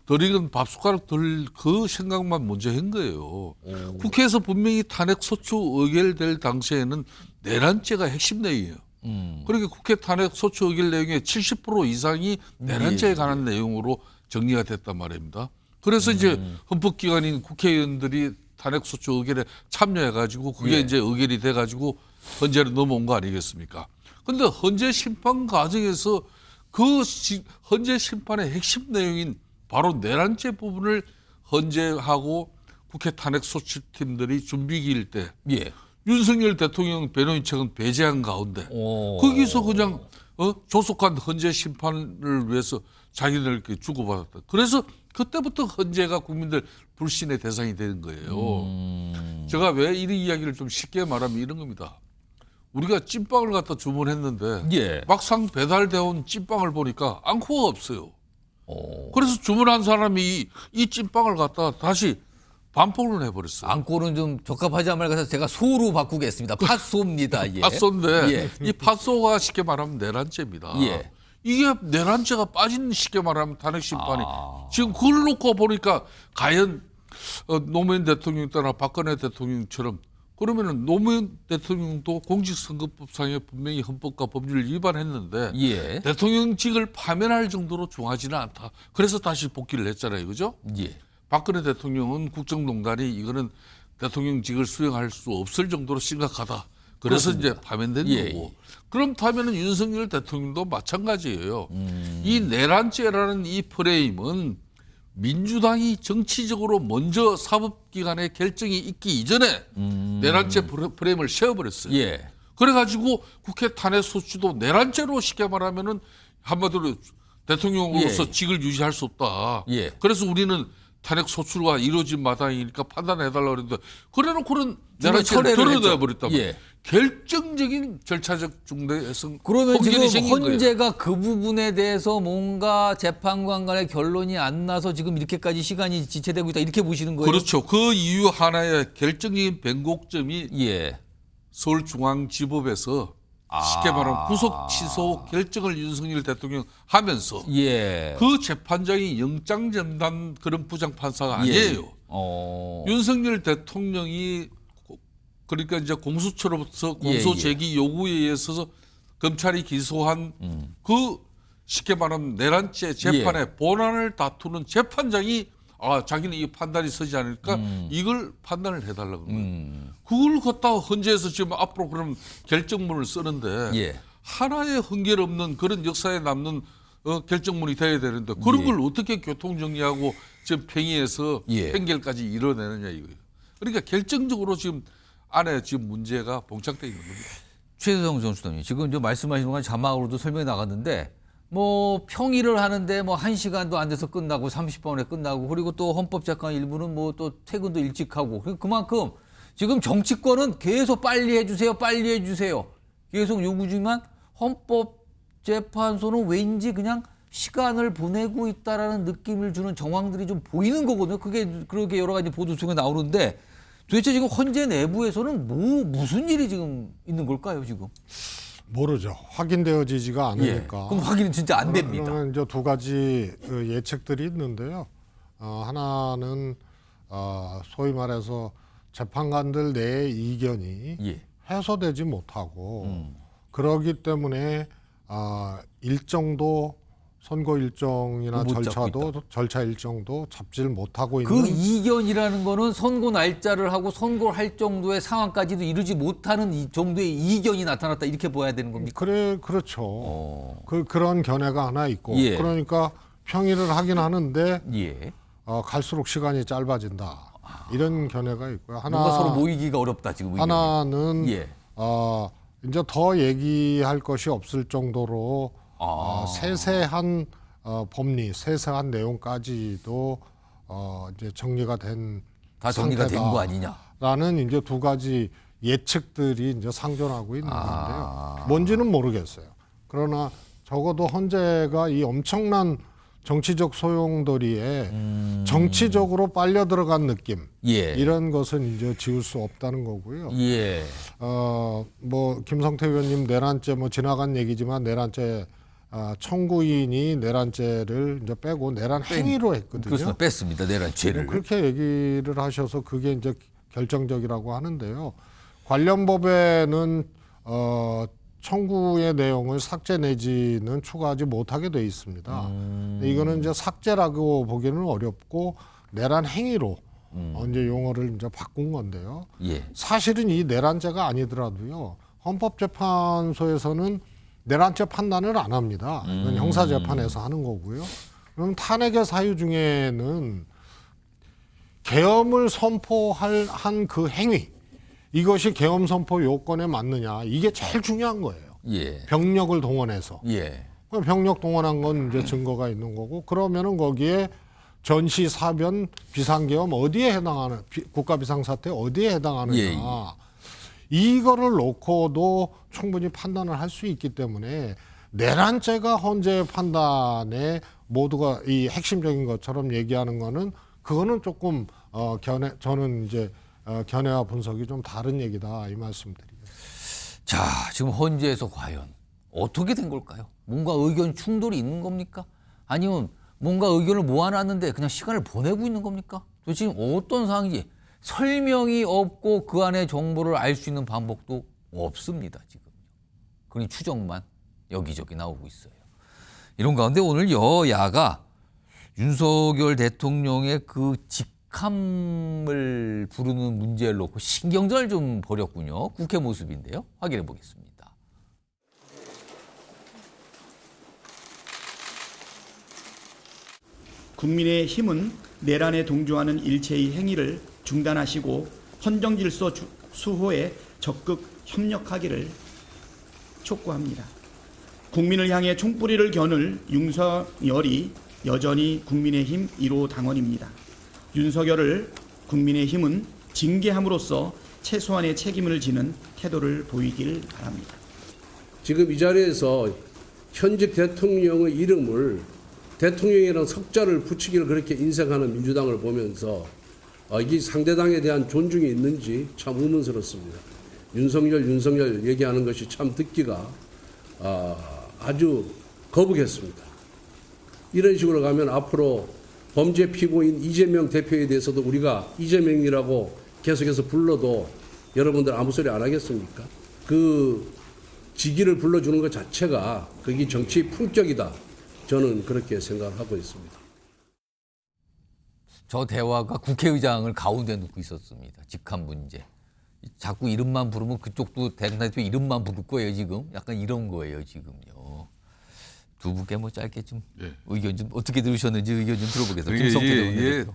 덜 익은 밥숟가락 덜 그 생각만 먼저 한 거예요. 국회에서 분명히 탄핵소추 의결될 당시에는 내란죄가 핵심 내용이에요. 그러니까 국회 탄핵소추 의결 내용의 70% 이상이 내란죄에 관한 내용으로 정리가 됐단 말입니다. 그래서 이제 헌법기관인 국회의원들이 탄핵소추 의결에 참여해가지고 그게 이제 의결이 돼가지고 헌재로 넘어온 거 아니겠습니까? 근데 헌재 심판 과정에서 그 헌재 심판의 핵심 내용인 바로 내란죄 부분을 헌재하고 국회 탄핵소추팀들이 준비기일 때 윤석열 대통령 변호인 측은 배제한 가운데 거기서 그냥 조속한 헌재 심판을 위해서 자기들끼리 주고받았다. 그래서 그때부터 헌재가 국민들 불신의 대상이 되는 거예요. 제가 왜 이런 이야기를 좀 쉽게 말하면 이런 겁니다. 우리가 찐빵을 갖다 주문했는데 막상 배달되어 온 찐빵을 보니까 앙코가 없어요. 그래서 주문한 사람이 이 찐빵을 갖다 다시 반품을 해버렸어요. 앙코는 좀 적합하지 않은 말 같아서 제가 소로 바꾸겠습니다. 팥소입니다. 예. 팥소인데 이 팥소가 쉽게 말하면 내란죄입니다. 이게 내란죄가 빠진 쉽게 말하면 탄핵심판이 지금 그걸 놓고 보니까 과연 노무현 대통령 때나 박근혜 대통령처럼 그러면은 노무현 대통령도 공직선거법상에 분명히 헌법과 법률을 위반했는데 대통령직을 파면할 정도로 중하지는 않다. 그래서 다시 복귀를 했잖아요. 그죠? 박근혜 대통령은 국정농단이 이거는 대통령직을 수행할 수 없을 정도로 심각하다. 그래서 그렇습니다. 이제 파면된 거고. 그렇다면 윤석열 대통령도 마찬가지예요. 이 내란죄라는 이 프레임은 민주당이 정치적으로 먼저 사법기관의 결정이 있기 이전에 내란죄 프레임을 세워버렸어요. 그래가지고 국회 탄핵소추도 내란죄로 쉽게 말하면은 한마디로 대통령으로서 직을 유지할 수 없다. 그래서 우리는 탄핵소추가 이루어진 마당이니까 판단해달라고 그랬는데 그래놓고는 내란죄를 드러내버렸단 말이에요. 결정적인 절차적 중대성. 그러면 지금 헌재가 그 부분에 대해서 뭔가 재판관 간의 결론이 안 나서 지금 이렇게까지 시간이 지체되고 있다, 이렇게 보시는 거예요? 그렇죠. 그 이유 하나의 결정적인 변곡점이 서울중앙지법에서 쉽게 말하면 구속 취소 결정을 윤석열 대통령 하면서 그 재판장이 영장전담 그런 부장판사가 아니에요. 윤석열 대통령이 그러니까 이제 공수처로부터 공소 제기 요구에 의해서 검찰이 기소한 그 쉽게 말하면 내란죄 재판의 본안을 다투는 재판장이 자기는 이 판단이 서지 않으니까 이걸 판단을 해달라고 그런 거예요. 그걸 갖다가 헌재에서 지금 앞으로 그럼 결정문을 쓰는데 하나의 한결 없는 그런 역사에 남는 결정문이 돼야 되는데 그런 걸 어떻게 교통정리하고 지금 평의해서 판결까지 이뤄내느냐 이거예요. 그러니까 결정적으로 지금 안에 지금 문제가 봉착되어 있는 겁니다. 최재성 전 수장님, 지금 저 말씀하시는 건 자막으로도 설명이 나갔는데 뭐 평의를 하는데 뭐 1시간도 안 돼서 끝나고 30분에 끝나고 그리고 또 헌법재판 일부는 뭐 또 퇴근도 일찍 하고 그만큼 지금 정치권은 계속 빨리 해주세요, 빨리 해주세요. 계속 요구 중이지만 헌법재판소는 왠지 그냥 시간을 보내고 있다라는 느낌을 주는 정황들이 좀 보이는 거거든요. 그게 그렇게 여러 가지 보도 중에 나오는데 도대체 지금 헌재 내부에서는 무슨 일이 지금 있는 걸까요, 지금? 모르죠. 확인되어지지가 않으니까. 그럼 확인은 진짜 안 됩니다. 그러면 이제 두 가지 예측들이 있는데요. 하나는 소위 말해서 재판관들 내의 이견이 예. 해소되지 못하고 그러기 때문에 일정도 선고 일정이나 못 잡고 절차 일정도 잡지를 못하고 있는 그 이견이라는 거는 선고 날짜를 하고 선고를 할 정도의 상황까지도 이르지 못하는 이 정도의 이견이 나타났다 이렇게 봐야 되는 겁니까? 그렇죠. 그런 견해가 하나 있고 예. 그러니까 평의를 하긴 하는데 예. 갈수록 시간이 짧아진다 이런 견해가 있고요. 뭔가 서로 모이기가 어렵다 지금 의견이. 하나는 예. 이제 더 얘기할 것이 없을 정도로 세세한 법리, 세세한 내용까지도 이제 정리가 된 다 정리가 된 거 아니냐? 라는 이제 두 가지 예측들이 이제 상존하고 있는 건데요. 뭔지는 모르겠어요. 그러나 적어도 헌재가 이 엄청난 정치적 소용돌이에 정치적으로 빨려 들어간 느낌 예. 이런 것은 이제 지울 수 없다는 거고요. 예. 뭐 김성태 의원님 내란죄 뭐 지나간 얘기지만 내란죄 청구인이 내란죄를 이제 빼고 내란 행위로 했거든요. 그렇습니다. 뺐습니다. 내란죄를. 그렇게 얘기를 하셔서 그게 이제 결정적이라고 하는데요. 관련 법에는 청구의 내용을 삭제 내지는 추가하지 못하게 돼 있습니다. 근데 이거는 이제 삭제라고 보기는 어렵고 내란 행위로 이제 용어를 이제 바꾼 건데요. 예. 사실은 이 내란죄가 아니더라도요. 헌법재판소에서는 내란죄 판단을 안 합니다. 이건 형사재판에서 하는 거고요. 그럼 탄핵의 사유 중에는 계엄을 선포할 한 그 행위 이것이 계엄 선포 요건에 맞느냐 이게 제일 중요한 거예요. 예. 병력을 동원해서. 예. 병력 동원한 건 이제 증거가 있는 거고 그러면은 거기에 전시, 사변, 비상계엄 어디에 해당하는 국가 비상사태 어디에 해당하느냐 예. 이거를 놓고도 충분히 판단을 할 수 있기 때문에 내란죄가 헌재 판단에 모두가 이 핵심적인 것처럼 얘기하는 거는 그거는 조금 저는 이제 견해와 분석이 좀 다른 얘기다 이 말씀드리겠습니다. 자, 지금 헌재에서 과연 어떻게 된 걸까요? 뭔가 의견 충돌이 있는 겁니까? 아니면 뭔가 의견을 모아놨는데 그냥 시간을 보내고 있는 겁니까? 도대체 지금 어떤 상황인지 설명이 없고 그 안에 정보를 알 수 있는 방법도 없습니다. 지금. 그러니 추정만 여기저기 나오고 있어요. 이런 가운데 오늘 여야가 윤석열 대통령의 그 직함을 부르는 문제를 놓고 신경전을 좀 벌였군요. 국회 모습인데요. 확인해 보겠습니다. 국민의힘은 내란에 동조하는 일체의 행위를 중단하시고 헌정질서 수호에 적극 협력하기를 촉구합니다. 국민을 향해 총뿌리를 겨눌 윤석열이 여전히 국민의힘 1호 당원입니다. 윤석열을 국민의힘은 징계함으로써 최소한의 책임을 지는 태도를 보이길 바랍니다. 지금 이 자리에서 현직 대통령의 이름을 대통령이라는 석자를 붙이기를 그렇게 인색하는 민주당을 보면서 이게 상대당에 대한 존중이 있는지 참 의문스럽습니다. 윤석열 얘기하는 것이 참 듣기가 아주 거북했습니다. 이런 식으로 가면 앞으로 범죄 피고인 이재명 대표에 대해서도 우리가 이재명이라고 계속해서 불러도 여러분들 아무 소리 안 하겠습니까? 그 직위를 불러주는 것 자체가 그게 정치 품격이다. 저는 그렇게 생각하고 있습니다. 저 대화가 국회의장을 가운데 놓고 있었습니다. 직함 문제. 자꾸 이름만 부르면 그쪽도 대통령 이름만 부를 거예요 지금. 약간 이런 거예요 지금요. 두 분께 뭐 짧게 좀 의견 좀 어떻게 들으셨는지 의견 좀 들어보겠습니다. 김성태 의원님.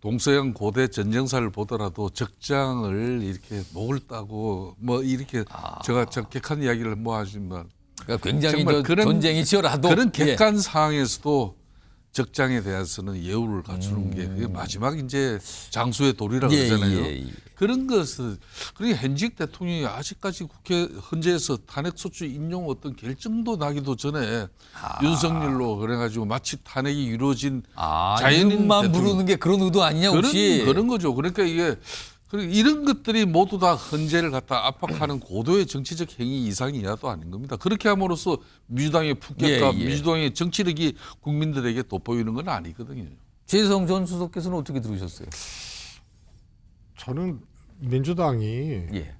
동서양 고대 전쟁사를 보더라도 적장을 이렇게 목을 따고 뭐 이렇게 제가 적격한 이야기를 뭐 하지만 그러니까 굉장히 그런 전쟁이 치열하도 그런 객관 상황에서도 적장에 대해서는 예우를 갖추는 게 그게 마지막 이제 장수의 도리라고 그러잖아요. 그런 것을 그러니까 현직 대통령이 아직까지 국회 헌재에서 탄핵소추 인용 어떤 결정도 나기도 전에 윤석열로 그래가지고 마치 탄핵이 이루어진 자연인 이름만 부르는 게 그런 의도 아니냐 혹시? 그런 거죠. 그러니까 이게 이런 것들이 모두 다 헌재를 갖다 압박하는 고도의 정치적 행위 이상이야도 아닌 겁니다. 그렇게 함으로써 민주당의 품격과 민주당의 정치력이 국민들에게 돋보이는 건 아니거든요. 최재성 전 수석께서는 어떻게 들으셨어요? 저는 민주당이 예.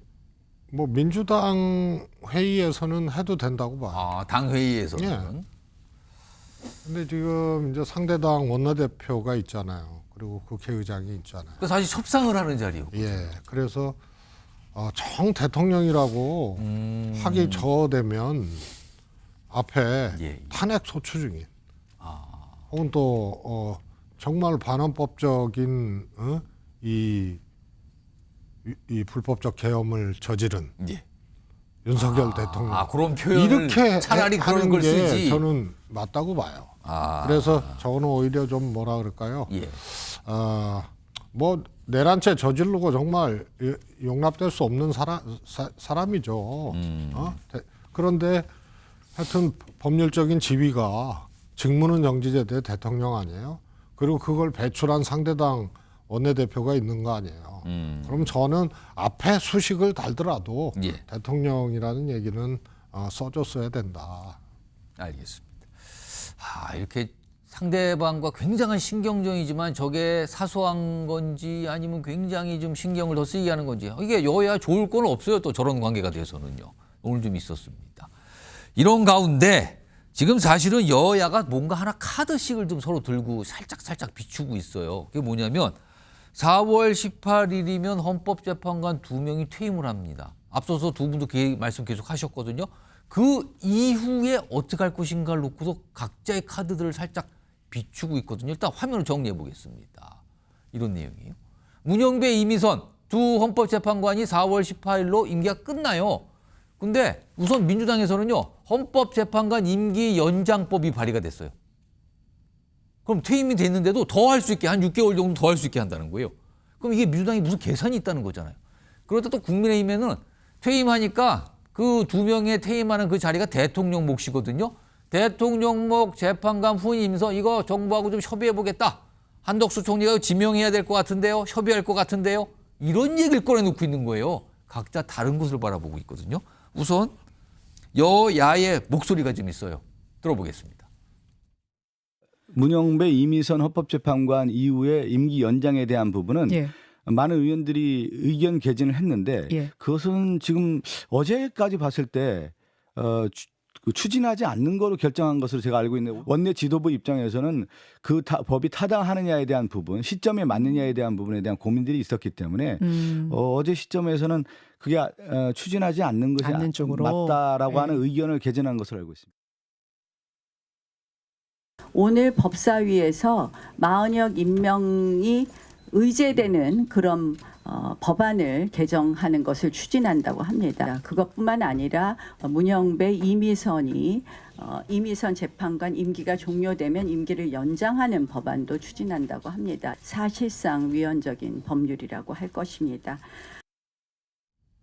뭐 민주당 회의에서는 해도 된다고 봐요. 아, 당 회의에서는. 예. 근데 지금 이제 상대당 원내대표가 있잖아요. 그리고 국회의장이 있잖아요. 그 사실 협상을 하는 자리요. 예. 그래서 정 대통령이라고 하기 저되면 앞에 예. 탄핵 소추 중인 혹은 또 정말 반헌법적인 이 불법적 계엄을 저지른 예. 윤석열 대통령. 그런 표현을 이렇게 차라리 그런 하는 걸 게 쓰지. 저는 맞다고 봐요. 그래서 저는 오히려 좀 뭐라 그럴까요? 예. 뭐 내란죄 저지르고 정말 용납될 수 없는 사람이죠. 그런데 하여튼 법률적인 지위가 직무는 정지제대 대통령 아니에요? 그리고 그걸 배출한 상대당 원내대표가 있는 거 아니에요? 그럼 저는 앞에 수식을 달더라도 예. 대통령이라는 얘기는 써줬어야 된다. 알겠습니다. 이렇게 상대방과 굉장한 신경전이지만 저게 사소한 건지 아니면 굉장히 좀 신경을 더 쓰이게 하는 건지 이게 여야 좋을 건 없어요. 또 저런 관계가 돼서는요. 오늘 좀 있었습니다. 이런 가운데 지금 사실은 여야가 뭔가 하나 카드씩을 좀 서로 들고 살짝 비추고 있어요. 그게 뭐냐면 4월 18일이면 헌법재판관 2명이 퇴임을 합니다. 앞서서 두 분도 그 말씀 계속 하셨거든요. 그 이후에 어떻게 할 것인가를 놓고서 각자의 카드들을 살짝 비추고 있거든요. 일단 화면을 정리해 보겠습니다. 이런 내용이에요. 문영배, 이미선 두 헌법재판관이 4월 18일로 임기가 끝나요. 근데 우선 민주당에서는요. 헌법재판관 임기 연장법이 발의가 됐어요. 그럼 퇴임이 됐는데도 더 할 수 있게 한 6개월 정도 더 할 수 있게 한다는 거예요. 그럼 이게 민주당이 무슨 계산이 있다는 거잖아요. 그러다 또 국민의힘에는 퇴임하니까 그 2명의 퇴임하는 그 자리가 대통령 몫이거든요. 대통령 몫 재판관 후임서 이거 정부하고 좀 협의해 보겠다. 한덕수 총리가 지명해야 될 것 같은데요. 협의할 것 같은데요. 이런 얘기를 꺼내놓고 있는 거예요. 각자 다른 곳을 바라보고 있거든요. 우선 여야의 목소리가 좀 있어요. 들어보겠습니다. 문영배, 이미선 헌법재판관 이후에 임기 연장에 대한 부분은 예. 많은 의원들이 의견 개진을 했는데 예. 그것은 지금 어제까지 봤을 때 추진하지 않는 거로 결정한 것으로 제가 알고 있는데 원내 지도부 입장에서는 그 법이 타당하느냐에 대한 부분, 시점에 맞느냐에 대한 부분에 대한 고민들이 있었기 때문에 어제 시점에서는 그게 추진하지 않는 것이 않는 쪽으로. 맞다라고 예. 하는 의견을 개진한 것으로 알고 있습니다. 오늘 법사위에서 마은혁 임명이 의제되는 그런 법안을 개정하는 것을 추진한다고 합니다. 그것뿐만 아니라 문영배, 이미선 재판관 임기가 종료되면 임기를 연장하는 법안도 추진한다고 합니다. 사실상 위헌적인 법률이라고 할 것입니다.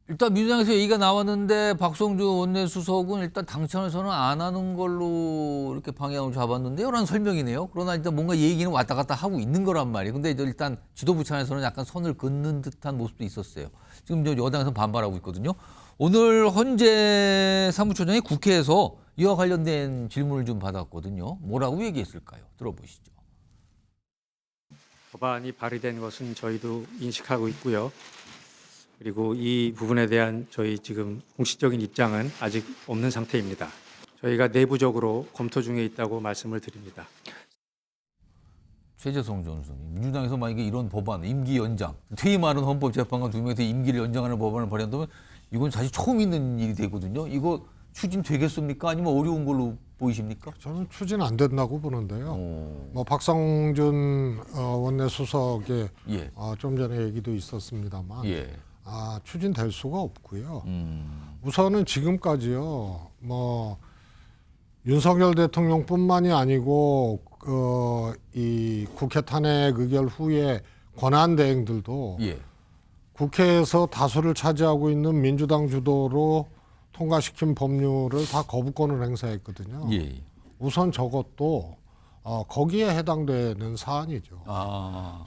일단 민주당에서 얘기가 나왔는데 박성주 원내수석은 일단 당청에서는 안 하는 걸로 이렇게 방향을 잡았는데요. 라는 설명이네요. 그러나 일단 뭔가 얘기는 왔다 갔다 하고 있는 거란 말이에요. 근데 일단 지도부 차원에서는 약간 선을 긋는 듯한 모습도 있었어요. 지금 여당에서 반발하고 있거든요. 오늘 헌재 사무처장이 국회에서 이와 관련된 질문을 좀 받았거든요. 뭐라고 얘기했을까요? 들어보시죠. 법안이 발의된 것은 저희도 인식하고 있고요. 그리고 이 부분에 대한 저희 지금 공식적인 입장은 아직 없는 상태입니다. 저희가 내부적으로 검토 중에 있다고 말씀을 드립니다. 최재성 전수님, 민주당에서 만약에 이런 법안, 임기 연장, 퇴임하는 헌법재판관 2명한테 임기를 연장하는 법안을 발의한다면 이건 사실 처음 있는 일이 되거든요. 이거 추진되겠습니까? 아니면 어려운 걸로 보이십니까? 저는 추진 안 된다고 보는데요. 뭐 박성준 원내수석의 예. 좀 전에 얘기도 있었습니다만 예. 추진될 수가 없고요. 우선은 지금까지요. 뭐 윤석열 대통령뿐만이 아니고 이 국회 탄핵 의결 후에 권한 대행들도 예. 국회에서 다수를 차지하고 있는 민주당 주도로 통과시킨 법률을 다 거부권을 행사했거든요. 예. 우선 저것도 거기에 해당되는 사안이죠.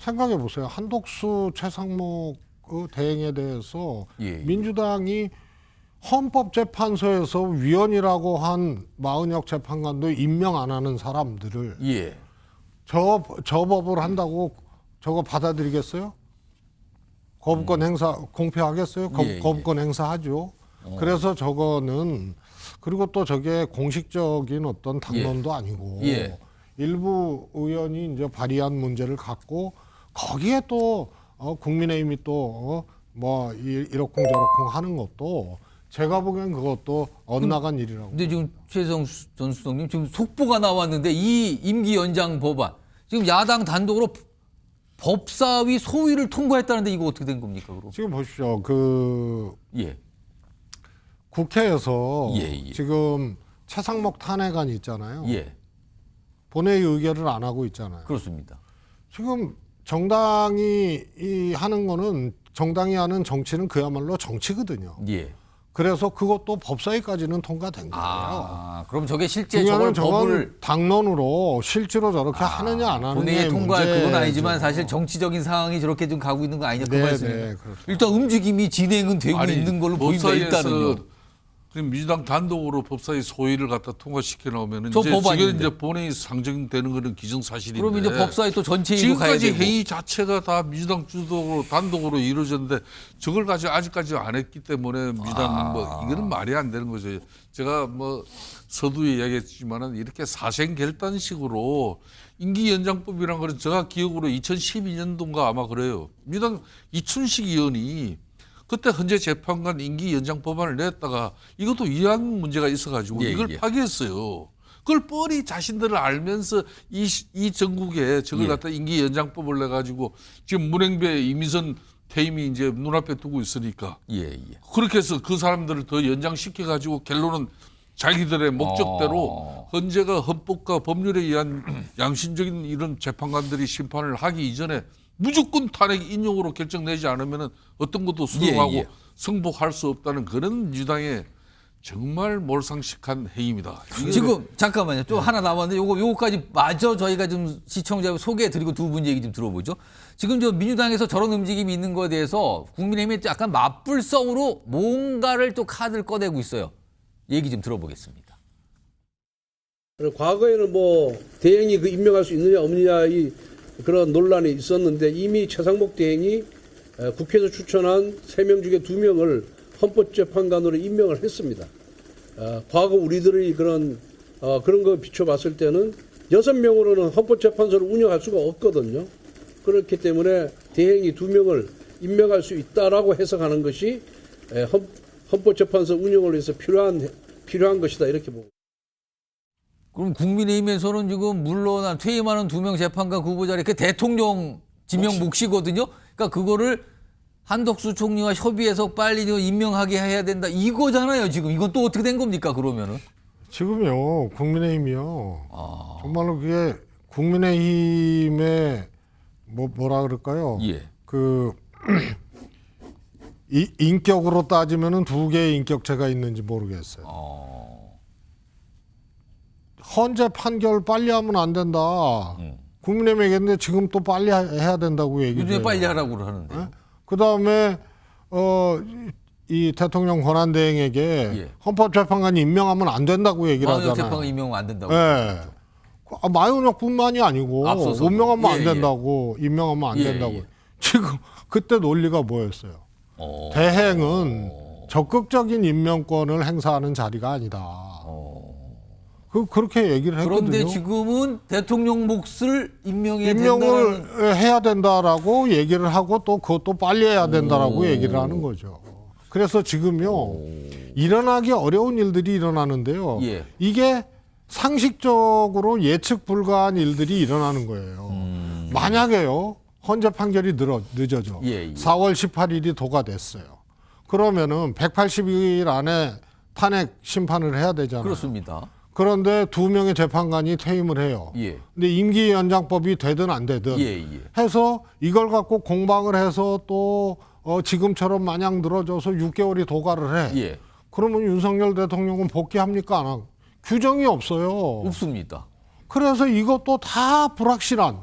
생각해 보세요. 한독수, 최상목 대행에 대해서 예. 민주당이 헌법재판소에서 위원이라고 한 마은혁 재판관도 임명 안 하는 사람들을 예. 저 법을 한다고 저거 받아들이겠어요? 거부권 행사 공표하겠어요? 예, 예. 거부권 행사하죠. 그래서 저거는 그리고 또 저게 공식적인 어떤 당론도 아니고 예. 일부 의원이 이제 발의한 문제를 갖고 거기에 또 국민의힘이 또 뭐 이러쿵저러쿵 하는 것도 제가 보기엔 그것도 엇나간 일이라고. 근데 지금 최성 전 수석님 지금 속보가 나왔는데 이 임기 연장 법안 지금 야당 단독으로 법사위 소위를 통과했다는데 이거 어떻게 된 겁니까? 그럼? 지금 보십시오. 그 예. 국회에서 예. 지금 최상목 탄핵안 있잖아요. 예. 본회의 의결을 안 하고 있잖아요. 그렇습니다. 지금 정당이 하는 거는 정당이 하는 정치는 그야말로 정치거든요. 예. 그래서 그것도 법사위까지는 통과된 거예요. 아, 그럼 저게 실제 저걸 중요한 법을 저건 당론으로 실제로 저렇게 하느냐 안 하느냐의 본회의에 통과할 문제죠. 그건 아니지만 사실 정치적인 상황이 저렇게 좀 가고 있는 거 아니냐 그 네, 말씀이에요. 네, 그렇죠. 일단 움직임이 진행은 되고 있는 걸로 보입니다. 일단은요. 그럼 민주당 단독으로 법사위 소위를 갖다 통과시켜 나오면은 저 이제 법안인데. 지금 이제 본회의 상정되는 거는 기정사실인데. 그럼 이제 법사위 또 전체 회의도 가야 지금까지 되고. 회의 자체가 다 민주당 주도로 단독으로 이루어졌는데 저걸 가지고 아직까지 안 했기 때문에 민주당 뭐 이거는 말이 안 되는 거죠. 제가 뭐 서두에 이야기했지만은 이렇게 사생결단식으로 임기 연장법이란 거는 제가 기억으로 2012년도인가 아마 그래요. 민주당 이춘식 의원이 그때 헌재 재판관 임기 연장 법안을 냈다가 이것도 위헌 문제가 있어가지고 예, 이걸 예. 파기했어요. 그걸 뻔히 자신들을 알면서 이 전국에 저걸 예. 갖다 임기 연장법을 내가지고 지금 문행배 이미선 퇴임이 이제 눈앞에 두고 있으니까 예. 그렇게 해서 그 사람들을 더 연장시켜가지고 결론은 자기들의 목적대로 헌재가 헌법과 법률에 의한 양심적인 이런 재판관들이 심판을 하기 이전에 무조건 탄핵 인용으로 결정내지 않으면 어떤 것도 수용하고 예. 승복할 수 없다는 그런 민주당의 정말 몰상식한 행위입니다. 지금 잠깐만요. 또 하나 남았는데 요거까지 마저 저희가 좀 시청자 소개해드리고 두 분 얘기 좀 들어보죠. 지금 저 민주당에서 저런 움직임이 있는 거에 대해서 국민의힘이 약간 맞불성으로 뭔가를 또 카드를 꺼내고 있어요. 얘기 좀 들어보겠습니다. 과거에는 뭐 대행이 그 임명할 수 있느냐 없느냐 이 그런 논란이 있었는데 이미 최상목 대행이 국회에서 추천한 3명 중에 2명을 헌법재판관으로 임명을 했습니다. 과거 우리들이 그런 거 비춰봤을 때는 6명으로는 헌법재판소를 운영할 수가 없거든요. 그렇기 때문에 대행이 2명을 임명할 수 있다라고 해석하는 것이 헌법재판소 운영을 위해서 필요한 것이다 이렇게 보고. 그럼 국민의힘에서는 지금 물러난 퇴임하는 2명 재판관 후보자 이렇게 대통령 지명 몫이거든요. 그러니까 그거를 한덕수 총리와 협의해서 빨리 임명하게 해야 된다 이거잖아요. 지금 이건 또 어떻게 된 겁니까 그러면은? 지금요 국민의힘이요 정말로 그게 국민의힘의 뭐라 그럴까요? 예. 그 인격으로 따지면은 2개의 인격체가 있는지 모르겠어요. 헌재 판결 빨리 하면 안 된다. 국민의힘 얘기했는데 지금 또 빨리 해야 된다고 얘기해요. 요즘에 빨리 하라고 하는데. 네? 그다음에 이 대통령 권한대행에게 예. 헌법재판관이 임명하면 안 된다고 얘기를 하잖아요. 재판관 임명은 안 된다고. 네. 마윤혁뿐만이 아니고 앞서서. 임명하면 안 예, 된다고 임명하면 안 예, 된다고. 예. 지금 그때 논리가 뭐였어요? 대행은 적극적인 임명권을 행사하는 자리가 아니다. 그렇게 얘기를 했거든요. 그런데 지금은 대통령 몫을 임명해야 임명을 된다는. 해야 된다라고 얘기를 하고 또 그것도 빨리 해야 된다라고 얘기를 하는 거죠. 그래서 지금요 일어나기 어려운 일들이 일어나는데요. 예. 이게 상식적으로 예측 불가한 일들이 일어나는 거예요. 만약에요 헌재 판결이 늦어져. 예. 4월 18일이 도가 됐어요. 그러면은 180일 안에 탄핵 심판을 해야 되잖아요. 그렇습니다. 그런데 2명의 재판관이 퇴임을 해요. 예. 근데 임기 연장법이 되든 안 되든 해서 이걸 갖고 공방을 해서 또 지금처럼 마냥 늘어져서 6개월이 도가를 해. 예. 그러면 윤석열 대통령은 복귀합니까? 안 하고? 규정이 없어요. 없습니다. 그래서 이것도 다 불확실한.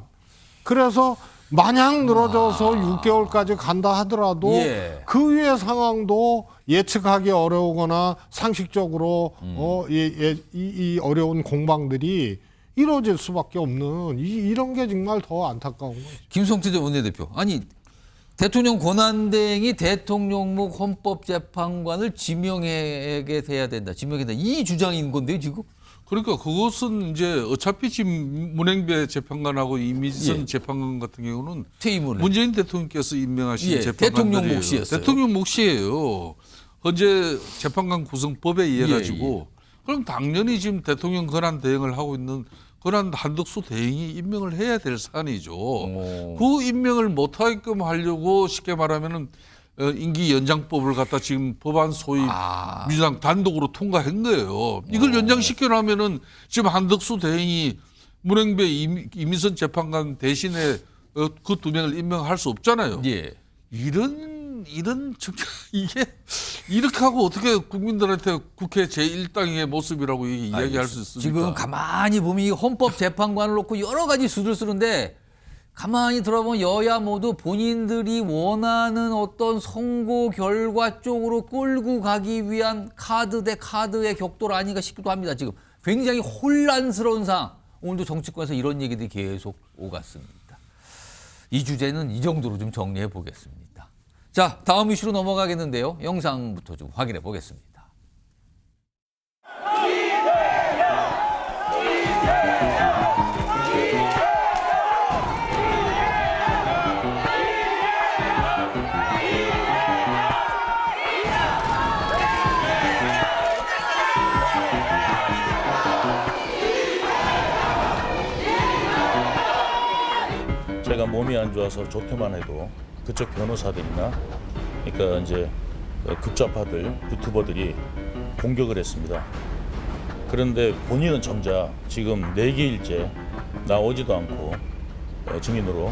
그래서 마냥 늘어져서 6개월까지 간다 하더라도 예. 그 위의 상황도 예측하기 어려우거나 상식적으로 이 어려운 공방들이 이루어질 수밖에 없는 이런 게 정말 더 안타까운 거죠. 김성태 원내대표. 아니 대통령 권한대행이 대통령목 헌법재판관을 지명하게 돼야 된다. 지명해야 된다. 이 주장인 건데요, 지금? 그러니까 그것은 이제 어차피 지금 문행배 재판관하고 이미선 예. 재판관 같은 경우는 퇴임을 문재인 대통령께서 임명하신 예, 재판관들이에요. 대통령 몫이었어요. 대통령 몫이에요. 현재 재판관 구성법에 의해 가지고 그럼 당연히 지금 대통령 권한 대행을 하고 있는 권한 한덕수 대행이 임명을 해야 될 사안이죠. 그 임명을 못하게끔 하려고 쉽게 말하면은 임기 연장법을 갖다 지금 법안 소위 민주당 단독으로 통과한 거예요. 이걸 연장시켜놓으면은 지금 한덕수 대행이 문행배 이미선 재판관 대신에 그 두 명을 임명할 수 없잖아요. 예. 이런 이게 이렇게 하고 어떻게 국민들한테 국회 제1당의 모습이라고 이야기할 수 있습니까? 지금 가만히 보면 이 헌법재판관을 놓고 여러 가지 수를 쓰는데 가만히 들어보면 여야 모두 본인들이 원하는 어떤 선거 결과 쪽으로 끌고 가기 위한 카드 대 카드의 격돌 아닌가 싶기도 합니다. 지금 굉장히 혼란스러운 상황. 오늘도 정치권에서 이런 얘기들이 계속 오갔습니다. 이 주제는 이 정도로 좀 정리해 보겠습니다. 자, 다음 이슈로 넘어가겠는데요. 영상부터 좀 확인해 보겠습니다. 제가 몸이 안 좋아서 좋게만 해도 그쪽 변호사들이나 그러니까 이제 극좌파들 유튜버들이 공격을 했습니다. 그런데 본인은 정작 지금 4개일째 나오지도 않고 증인으로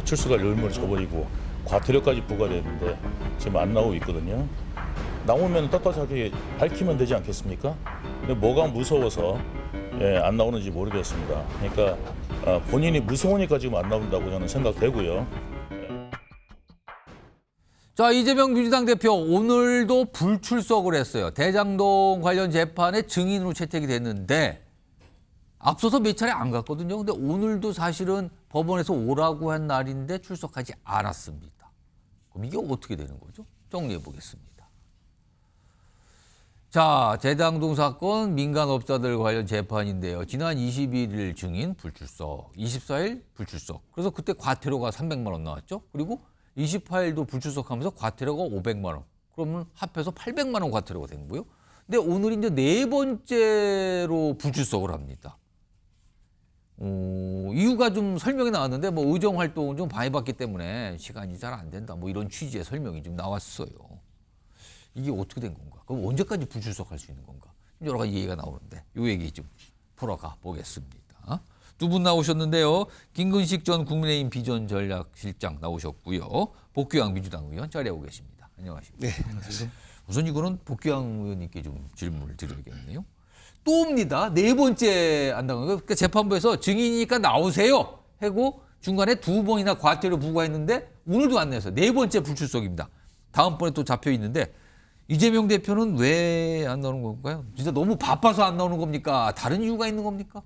출석할 의무를 저버리고 과태료까지 부과됐는데 지금 안 나오고 있거든요. 나오면 떳떳하게 밝히면 되지 않겠습니까? 근데 뭐가 무서워서 안 나오는지 모르겠습니다. 그러니까 본인이 무서우니까 지금 안 나온다고 저는 생각되고요. 자, 이재명 민주당 대표 오늘도 불출석을 했어요. 대장동 관련 재판에 증인으로 채택이 됐는데 앞서서 몇 차례 안 갔거든요. 근데 오늘도 사실은 법원에서 오라고 한 날인데 출석하지 않았습니다. 그럼 이게 어떻게 되는 거죠? 정리해 보겠습니다. 자, 대장동 사건 민간업자들 관련 재판인데요. 지난 21일 증인 불출석, 24일 불출석. 그래서 그때 과태료가 300만 원 나왔죠. 그리고 28일도 불출석하면서 과태료가 500만 원. 그러면 합해서 800만 원 과태료가 된 거고요. 근데 오늘 이제 4번째로 불출석을 합니다. 이유가 좀 설명이 나왔는데 뭐 의정 활동은 좀 방해받기 때문에 시간이 잘 안 된다. 뭐 이런 취지의 설명이 좀 나왔어요. 이게 어떻게 된 건가? 그럼 언제까지 불출석할 수 있는 건가? 여러 가지 얘기가 나오는데 이 얘기 좀 풀어가 보겠습니다. 두 분 나오셨는데요. 김근식 전 국민의힘 비전전략실장 나오셨고요. 복귀왕 민주당 의원 자리하고 계십니다. 안녕하십니까? 네, 안녕하세요. 우선 이거는 복귀왕 의원님께 좀 질문을 드려야겠네요. 또 옵니다. 4번째 한다는 거예요. 그러니까 재판부에서 증인이니까 나오세요 하고 중간에 2번이나 과태료 부과했는데 오늘도 안 내서 4번째 불출석입니다. 다음번에 또 잡혀 있는데 이재명 대표는 왜 안 나오는 건가요? 진짜 너무 바빠서 안 나오는 겁니까? 다른 이유가 있는 겁니까?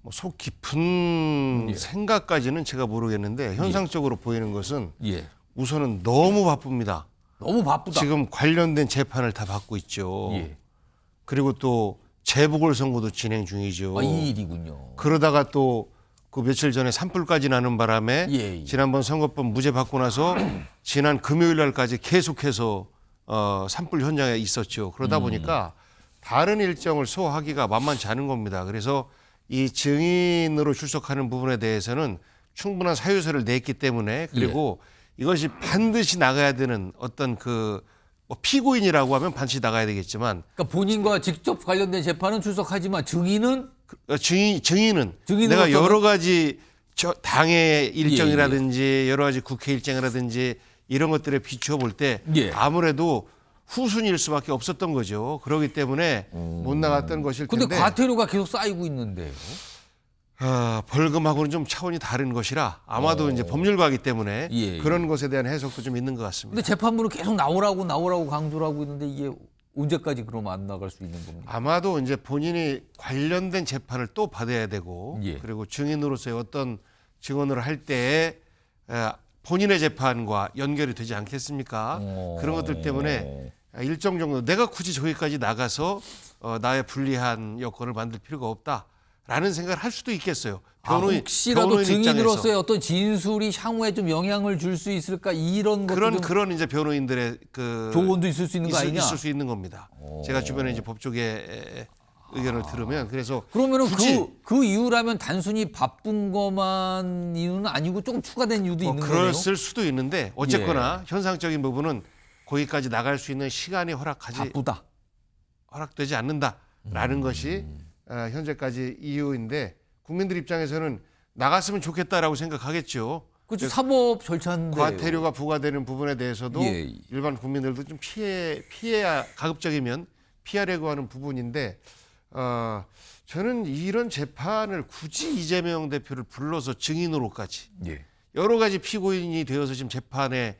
뭐 속 깊은 생각까지는 제가 모르겠는데 현상적으로 보이는 것은 우선은 너무 바쁩니다. 너무 바쁘다. 지금 관련된 재판을 다 받고 있죠. 그리고 또 재보궐선거도 진행 중이죠. 이 일이군요. 그러다가 또 그 며칠 전에 산불까지 나는 바람에 지난번 선거법 무죄 받고 나서 지난 금요일 날까지 계속해서 산불 현장에 있었죠. 그러다 보니까 다른 일정을 소화하기가 만만치 않은 겁니다. 그래서 이 증인으로 출석하는 부분에 대해서는 충분한 사유서를 냈기 때문에 그리고 이것이 반드시 나가야 되는 어떤 뭐 피고인이라고 하면 반드시 나가야 되겠지만 그러니까 본인과 직접 관련된 재판은 출석하지만 증인은 증인은 내가 여러 가지 당의 일정이라든지 여러 가지 국회 일정이라든지 이런 것들에 비추어 볼 때 아무래도 후순위일 수밖에 없었던 거죠. 그렇기 때문에 못 나갔던 것일 텐데. 근데 과태료가 계속 쌓이고 있는데요. 벌금하고는 좀 차원이 다른 것이라 아마도 이제 법률가이기 때문에 그런 것에 대한 해석도 좀 있는 것 같습니다. 근데 재판부는 계속 나오라고 강조를 하고 있는데 이게 언제까지 그럼 안 나갈 수 있는 겁니까? 아마도 이제 본인이 관련된 재판을 또 받아야 되고 그리고 증인으로서의 어떤 증언을 할 때에 본인의 재판과 연결이 되지 않겠습니까? 그런 것들 때문에 일정 정도 내가 굳이 저기까지 나가서 나의 불리한 여건을 만들 필요가 없다라는 생각을 할 수도 있겠어요. 혹시라도 증인으로서의 어떤 진술이 향후에 좀 영향을 줄 수 있을까 이런 것도 그런 이제 변호인들의 그 조언도 있을 수 있는 거 아니냐? 있을 수 있는 겁니다. 제가 주변에 이제 법조계 의견을 들으면 그래서 그러면은 굳이 그 이유라면 단순히 바쁜 것만 이유는 아니고 조금 추가된 이유도 있는 거네요. 그랬을 수도 있는데 어쨌거나 현상적인 부분은 거기까지 나갈 수 있는 시간이 허락되지 않는다라는 것이 현재까지 이유인데 국민들 입장에서는 나갔으면 좋겠다라고 생각하겠죠. 그렇죠. 사법 절차인데 과태료가 부과되는 부분에 대해서도 일반 국민들도 좀 피해야 가급적이면 피하려고 하는 부분인데 저는 이런 재판을 굳이 이재명 대표를 불러서 증인으로까지 여러 가지 피고인이 되어서 지금 재판에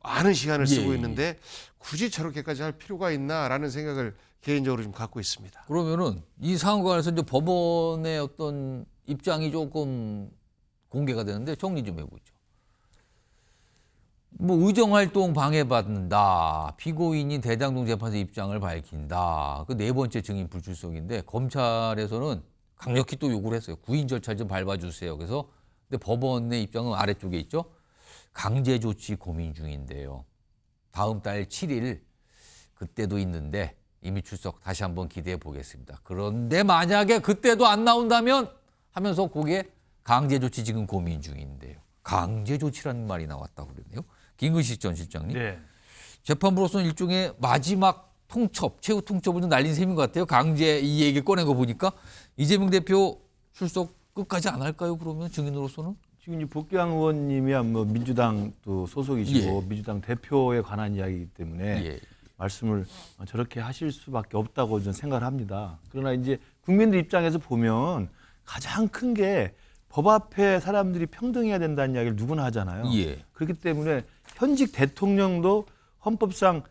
많은 시간을 쓰고 있는데 굳이 저렇게까지 할 필요가 있나라는 생각을 개인적으로 좀 갖고 있습니다. 그러면은 이 상황과 관해서 이제 법원의 어떤 입장이 조금 공개가 되는데 정리 좀 해보죠. 뭐 의정활동 방해받는다. 피고인이 대장동 재판에서 입장을 밝힌다. 그 네 번째 증인 불출석인데 검찰에서는 강력히 또 요구를 했어요. 구인 절차를 좀 밟아주세요. 그래서 근데 법원의 입장은 아래쪽에 있죠. 강제 조치 고민 중인데요. 다음 달 7일 그때도 있는데 이미 출석 다시 한번 기대해 보겠습니다. 그런데 만약에 그때도 안 나온다면 하면서 거기에 강제 조치 지금 고민 중인데요. 강제 조치라는 말이 나왔다고 그러네요. 김근식 전 실장님. 재판부로서는 일종의 마지막 통첩, 최후 통첩을 좀 날린 셈인 것 같아요. 강제 이 얘기 꺼낸 거 보니까 이재명 대표 출석 끝까지 안 할까요? 그러면 증인으로서는? 지금 복귀한 의원님이야 뭐 민주당 또 소속이시고 민주당 대표에 관한 이야기이기 때문에 말씀을 저렇게 하실 수밖에 없다고 저는 생각을 합니다. 그러나 이제 국민들 입장에서 보면 가장 큰 게 법 앞에 사람들이 평등해야 된다는 이야기를 누구나 하잖아요. 그렇기 때문에 현직 대통령도 헌법상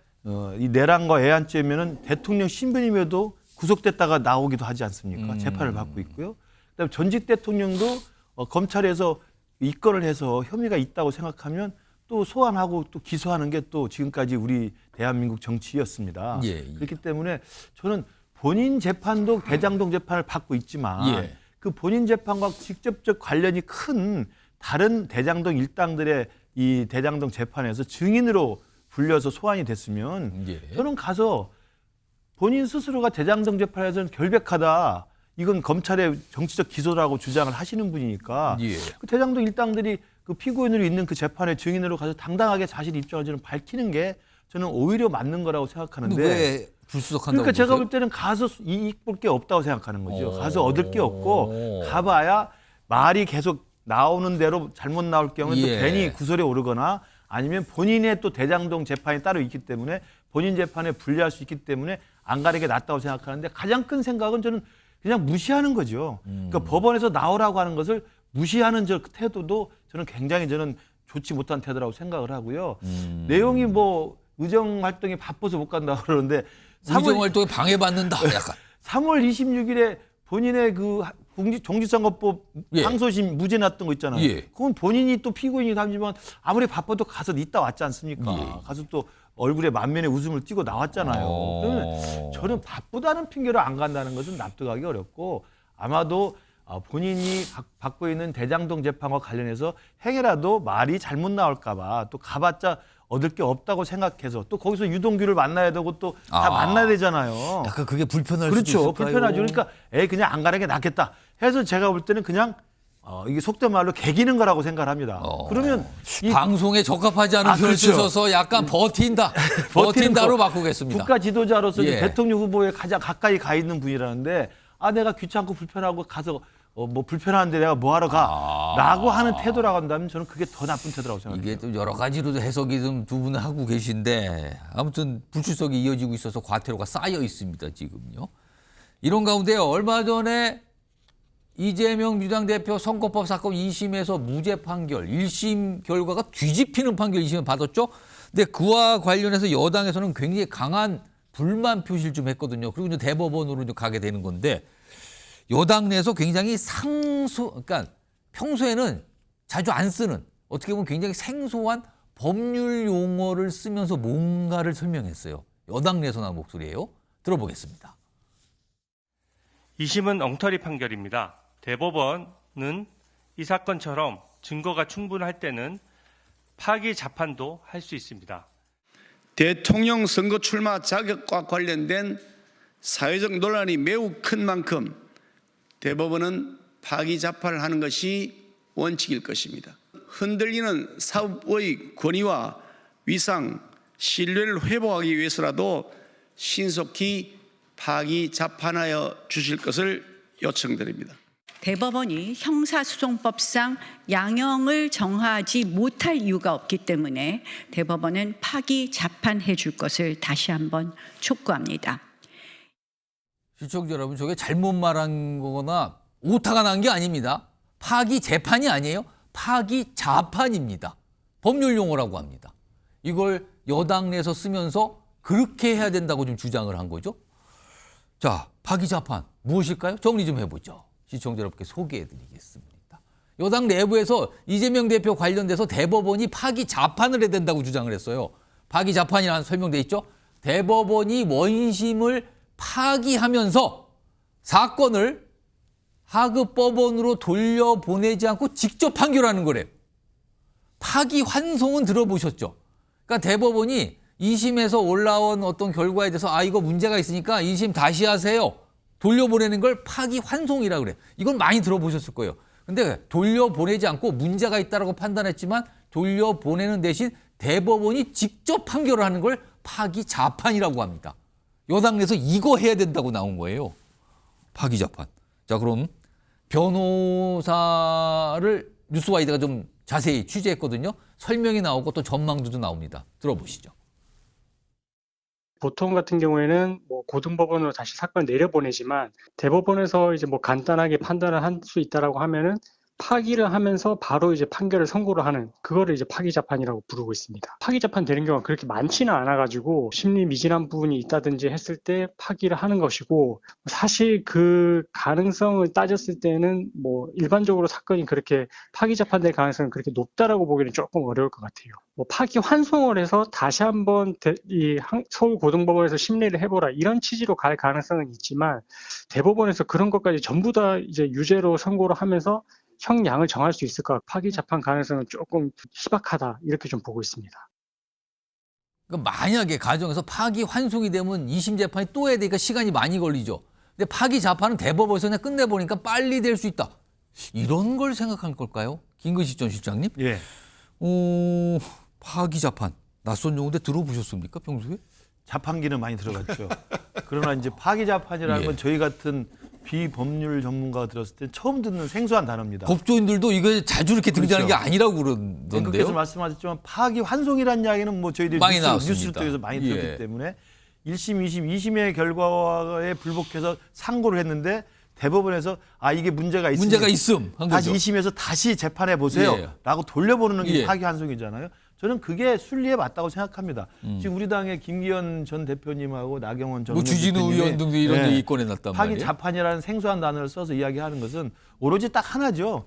이 내란과 애한죄면은 대통령 신변임에도 구속됐다가 나오기도 하지 않습니까? 재판을 받고 있고요. 그다음에 전직 대통령도 검찰에서 입건을 해서 혐의가 있다고 생각하면 또 소환하고 또 기소하는 게 또 지금까지 우리 대한민국 정치였습니다. 그렇기 때문에 저는 본인 재판도 대장동 재판을 받고 있지만 그 본인 재판과 직접적 관련이 큰 다른 대장동 일당들의 이 대장동 재판에서 증인으로 불려서 소환이 됐으면 저는 가서 본인 스스로가 대장동 재판에서는 결백하다. 이건 검찰의 정치적 기소라고 주장을 하시는 분이니까 그 대장동 일당들이 그 피고인으로 있는 그 재판의 증인으로 가서 당당하게 자신 입장을 저는 밝히는 게 저는 오히려 맞는 거라고 생각하는데 왜 불수석한다고 그러니까 제가 보세요? 볼 때는 가서 이익 볼 게 없다고 생각하는 거죠. 가서 얻을 게 없고 가봐야 말이 계속 나오는 대로 잘못 나올 경우에 또 괜히 구설에 오르거나 아니면 본인의 또 대장동 재판이 따로 있기 때문에 본인 재판에 불리할 수 있기 때문에 안 가는 게 낫다고 생각하는데 가장 큰 생각은 저는 그냥 무시하는 거죠. 그러니까 법원에서 나오라고 하는 것을 무시하는 저 태도도 저는 굉장히 좋지 못한 태도라고 생각을 하고요. 내용이 뭐 의정 활동이 바빠서 못 간다고 그러는데 의정 활동에 방해받는다. 약간 3월 26일에 본인의 그 정치선거법 항소심 무죄 났던 거 있잖아요. 그건 본인이 또 피고인이기도 하지만 아무리 바빠도 가서 있다 왔지 않습니까? 가서 또 얼굴에 만면에 웃음을 띠고 나왔잖아요. 그러면 저는 바쁘다는 핑계로 안 간다는 것은 납득하기 어렵고 아마도 본인이 받고 있는 대장동 재판과 관련해서 행여라도 말이 잘못 나올까 봐 또 가봤자 얻을 게 없다고 생각해서 또 거기서 유동규를 만나야 되고 또 다 만나야 되잖아요. 약간 그게 불편할 그렇죠. 수도 있을까요? 불편하죠. 그러니까 그냥 안 가는 게 낫겠다 해서 제가 볼 때는 그냥 이게 속된 말로 개기는 거라고 생각을 합니다. 그러면 이 방송에 적합하지 않은 표현을 쓰셔서 약간 버틴다. 버틴다로 바꾸겠습니다. 국가 지도자로서 대통령 후보에 가장 가까이 가 있는 분이라는데 내가 귀찮고 불편하고 가서 뭐 불편한데 내가 뭐 하러 가라고 하는 태도라고 한다면 저는 그게 더 나쁜 태도라고 생각합니다. 이게 좀 여러 가지로 해석이 좀 두 분은 하고 계신데 아무튼 불출석이 이어지고 있어서 과태료가 쌓여 있습니다. 지금요. 이런 가운데요. 얼마 전에 이재명 민주당 대표 선거법 사건 2심에서 무죄 판결, 1심 결과가 뒤집히는 판결 2심에 받았죠. 근데 그와 관련해서 여당에서는 굉장히 강한 불만 표시를 좀 했거든요. 그리고 이제 대법원으로 이제 가게 되는 건데 여당 내에서 굉장히 그러니까 평소에는 자주 안 쓰는 어떻게 보면 굉장히 생소한 법률 용어를 쓰면서 뭔가를 설명했어요. 여당 내에서 나온 목소리예요. 들어보겠습니다. 2심은 엉터리 판결입니다. 대법원은 이 사건처럼 증거가 충분할 때는 파기 재판도 할 수 있습니다. 대통령 선거 출마 자격과 관련된 사회적 논란이 매우 큰 만큼 대법원은 파기 재판을 하는 것이 원칙일 것입니다. 흔들리는 사법의 권위와 위상, 신뢰를 회복하기 위해서라도 신속히 파기 재판하여 주실 것을 요청드립니다. 대법원이 형사소송법상 양형을 정하지 못할 이유가 없기 때문에 대법원은 파기 재판해 줄 것을 다시 한번 촉구합니다. 시청자 여러분, 저게 잘못 말한 거거나 오타가 난 게 아닙니다. 파기 재판이 아니에요. 파기 자판입니다. 법률 용어라고 합니다. 이걸 여당 내에서 쓰면서 그렇게 해야 된다고 좀 주장을 한 거죠. 자, 파기 자판 무엇일까요? 정리 좀 해보죠. 시청자 여러분께 소개해드리겠습니다. 여당 내부에서 이재명 대표 관련돼서 대법원이 파기 자판을 해야 된다고 주장을 했어요. 파기 자판이라는 설명돼 있죠. 대법원이 원심을 파기하면서 사건을 하급법원으로 돌려보내지 않고 직접 판결하는 거래요. 파기 환송은 들어보셨죠? 그러니까 대법원이 2심에서 올라온 어떤 결과에 대해서 이거 문제가 있으니까 2심 다시 하세요. 돌려보내는 걸 파기 환송이라고 그래요. 이건 많이 들어보셨을 거예요. 근데 돌려보내지 않고 문제가 있다고 판단했지만 돌려보내는 대신 대법원이 직접 판결을 하는 걸 파기 자판이라고 합니다. 여당 내에서 이거 해야 된다고 나온 거예요. 파기 자판. 자, 그럼 변호사를 뉴스와이드가 좀 자세히 취재했거든요. 설명이 나오고 또 전망도 좀 나옵니다. 들어보시죠. 보통 같은 경우에는 뭐 고등법원으로 다시 사건을 내려보내지만 대법원에서 이제 뭐 간단하게 판단을 할 수 있다라고 하면은 파기를 하면서 바로 이제 판결을 선고를 하는 그거를 이제 파기 재판이라고 부르고 있습니다. 파기 재판 되는 경우가 그렇게 많지는 않아가지고 심리 미진한 부분이 있다든지 했을 때 파기를 하는 것이고 사실 그 가능성을 따졌을 때는 뭐 일반적으로 사건이 그렇게 파기 재판될 가능성은 그렇게 높다라고 보기는 조금 어려울 것 같아요. 뭐 파기 환송을 해서 다시 한번 이 서울 고등법원에서 심리를 해보라 이런 취지로 갈 가능성은 있지만 대법원에서 그런 것까지 전부 다 이제 유죄로 선고를 하면서 형량을 정할 수 있을까? 파기 재판 가능성은 조금 희박하다 이렇게 좀 보고 있습니다. 그러니까 만약에 가정에서 파기 환송이 되면 2심 재판이 또 해야 되니까 시간이 많이 걸리죠. 근데 파기 재판은 대법원에서 그냥 끝내보니까 빨리 될 수 있다. 이런 걸 생각한 걸까요? 김근식 전 실장님? 예. 파기 재판. 낯선 용어인데 들어보셨습니까? 평소에? 자판기는 많이 들어갔죠. 그러나 이제 파기 자판이라는 건 저희 같은 비법률 전문가가 들었을 때 처음 듣는 생소한 단어입니다. 법조인들도 이거 자주 이렇게 등장하는 게 아니라고 그러던데요. 앵커께서 말씀하셨지만 파기 환송이라는 이야기는 뭐 저희들이 뉴스를 통해서 많이 들었기 때문에 1심, 2심, 2심의 결과에 불복해서 상고를 했는데 대법원에서 이게 문제가 있음 한 다시 거죠. 2심에서 다시 재판해 보세요 라고 돌려보는 게 파기 환송이잖아요. 저는 그게 순리에 맞다고 생각합니다. 지금 우리 당의 김기현 전 대표님하고 나경원 전 주진우 의원 등도 이런 얘기 꺼내놨단 말이에요. 파기 자판이라는 생소한 단어를 써서 이야기하는 것은 오로지 딱 하나죠.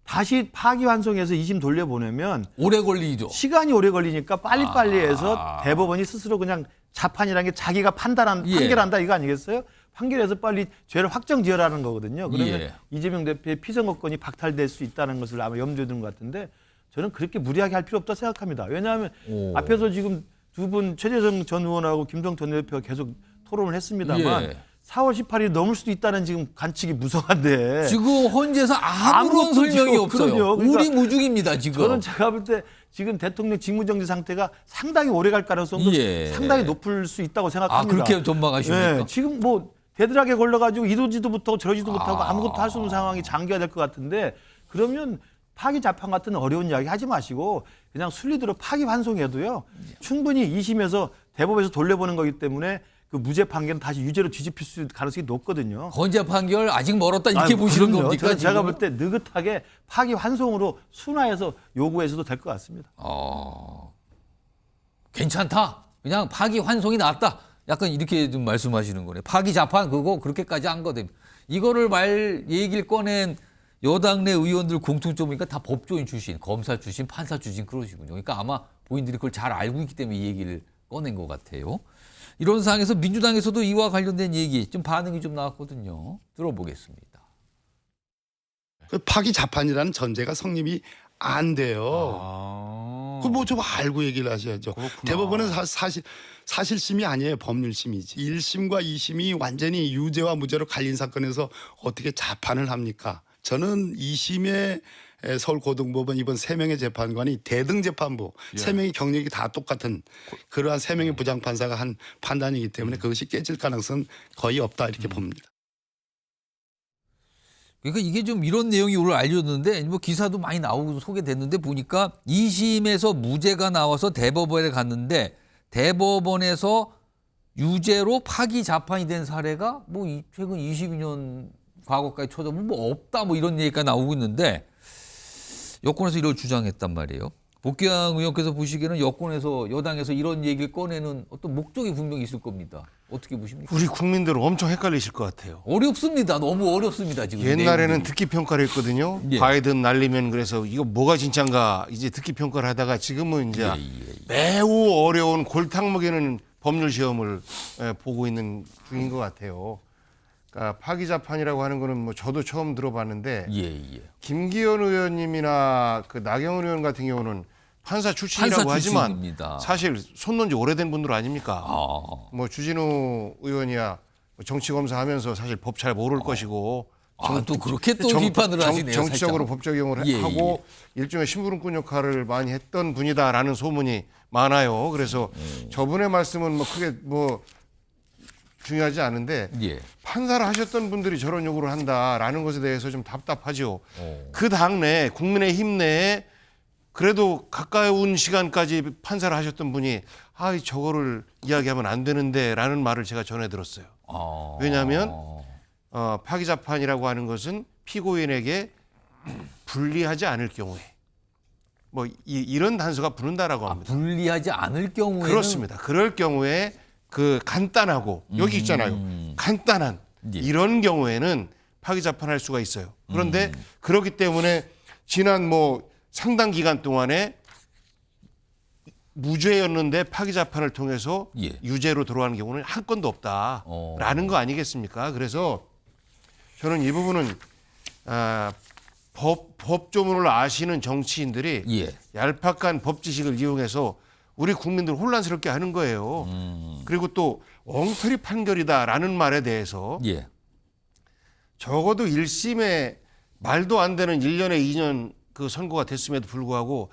다시 파기 환송해서 2심 돌려보내면 오래 걸리죠. 시간이 오래 걸리니까 빨리빨리 해서 대법원이 스스로 그냥 자판이라는 게 자기가 판결한다 이거 아니겠어요? 판결해서 빨리 죄를 확정지어라는 거거든요. 그러면 이재명 대표의 피선거권이 박탈될 수 있다는 것을 아마 염두에 두는 것 같은데 저는 그렇게 무리하게 할 필요 없다고 생각합니다. 왜냐하면 앞에서 지금 두 분 최재성 전 의원하고 김동 전 대표가 계속 토론을 했습니다만 4월 18일이 넘을 수도 있다는 지금 관측이 무성한데 지금 현재에서 아무런 설명이 없어요. 그럼요. 그러니까 우리무중입니다. 지금. 저는 제가 볼 때 지금 대통령 직무정지 상태가 상당히 오래 갈 가능성도 상당히 높을 수 있다고 생각합니다. 그렇게 전망하십니까? 지금 뭐 대들하게 걸려가지고 이러지도 못하고 저러지도 못하고 아무것도 할 수 없는 상황이 장기화될 것 같은데 그러면 파기 재판 같은 어려운 이야기 하지 마시고 그냥 순리대로 파기 환송해도요. 충분히 2심에서 대법에서 돌려보는 거기 때문에 그 무죄 판결은 다시 유죄로 뒤집힐 수 있는 가능성이 높거든요. 헌재 판결 아직 멀었다 이렇게 보시는 겁니까? 제가 볼 때 느긋하게 파기 환송으로 순화해서 요구해서도 될 것 같습니다. 괜찮다. 그냥 파기 환송이 낫다. 약간 이렇게 좀 말씀하시는 거네. 파기 자판 그거 그렇게까지 한 거든. 이거를 얘기를 꺼낸 여당 내 의원들 공통점 보니까 다 법조인 출신, 검사 출신, 판사 출신 그러시군요. 그러니까 아마 본인들이 그걸 잘 알고 있기 때문에 이 얘기를 꺼낸 것 같아요. 이런 상황에서 민주당에서도 이와 관련된 얘기 좀 반응이 좀 나왔거든요. 들어보겠습니다. 그 파기 자판이라는 전제가 성립이 안 돼요. 그걸 뭐 좀 알고 얘기를 하셔야죠. 대법원은 사실심이 아니에요. 법률심이지. 1심과 2심이 완전히 유죄와 무죄로 갈린 사건에서 어떻게 자판을 합니까? 저는 2심의 서울고등법원 이번 3명의 재판관이 대등재판부 3명의 경력이 다 똑같은 그러한 3명의 부장판사가 한 판단이기 때문에 그것이 깨질 가능성은 거의 없다 이렇게 봅니다. 그러니까 이게 좀 이런 내용이 오늘 알려졌는데 뭐 기사도 많이 나오고 소개됐는데 보니까 2심에서 무죄가 나와서 대법원에 갔는데 대법원에서 유죄로 파기 자판이 된 사례가 뭐 최근 22년 과거까지 쳐다보면 뭐 없다 뭐 이런 얘기가 나오고 있는데 여권에서 이걸 주장했단 말이에요. 복귀왕 의원께서 보시기에는 여권에서 여당에서 이런 얘기를 꺼내는 어떤 목적이 분명히 있을 겁니다. 어떻게 보십니까? 우리 국민들은 엄청 헷갈리실 것 같아요. 어렵습니다. 너무 어렵습니다. 지금 옛날에는 내용들이. 듣기 평가를 했거든요. 예. 바이든 날리면 그래서 이거 뭐가 진짠가 이제 듣기 평가를 하다가 지금은 이제 매우 어려운 골탕 먹이는 법률 시험을 보고 있는 중인 것 같아요. 그러니까 파기자판이라고 하는 거는 뭐 저도 처음 들어봤는데 김기현 의원님이나 그 나경원 의원 같은 경우는 판사 출신이라고 하지만 출신입니다. 사실 손 놓은 지 오래된 분들 아닙니까? 뭐 주진우 의원이야 정치검사 하면서 사실 법 잘 모를 것이고 또 그렇게 또 비판을 하시네요. 정치적으로 살짝. 법 적용을 하고 일종의 심부름꾼 역할을 많이 했던 분이다라는 소문이 많아요. 그래서 저분의 말씀은 뭐 크게 뭐 중요하지 않은데 판사를 하셨던 분들이 저런 요구를 한다라는 것에 대해서 좀 답답하죠. 그 당내 국민의힘 내에 그래도 가까운 시간까지 판사를 하셨던 분이 저거를 이야기하면 안 되는데라는 말을 제가 전해 들었어요. 왜냐하면 파기자판이라고 하는 것은 피고인에게 불리하지 않을 경우에 뭐 이런 단서가 붙는다라고 합니다. 불리하지 않을 경우에는 그렇습니다. 그럴 경우에 그 간단하고 여기 있잖아요. 간단한 이런 경우에는 파기자판할 수가 있어요. 그런데 그렇기 때문에 지난 뭐 상당 기간 동안에 무죄였는데 파기자판을 통해서 유죄로 돌아가는 경우는 한 건도 없다라는 거 아니겠습니까? 그래서 저는 이 부분은 법조문을 아시는 정치인들이 얄팍한 법 지식을 이용해서 우리 국민들 혼란스럽게 하는 거예요. 그리고 또 엉터리 판결이다라는 말에 대해서 적어도 1심에 말도 안 되는 1년에 2년 그 선고가 됐음에도 불구하고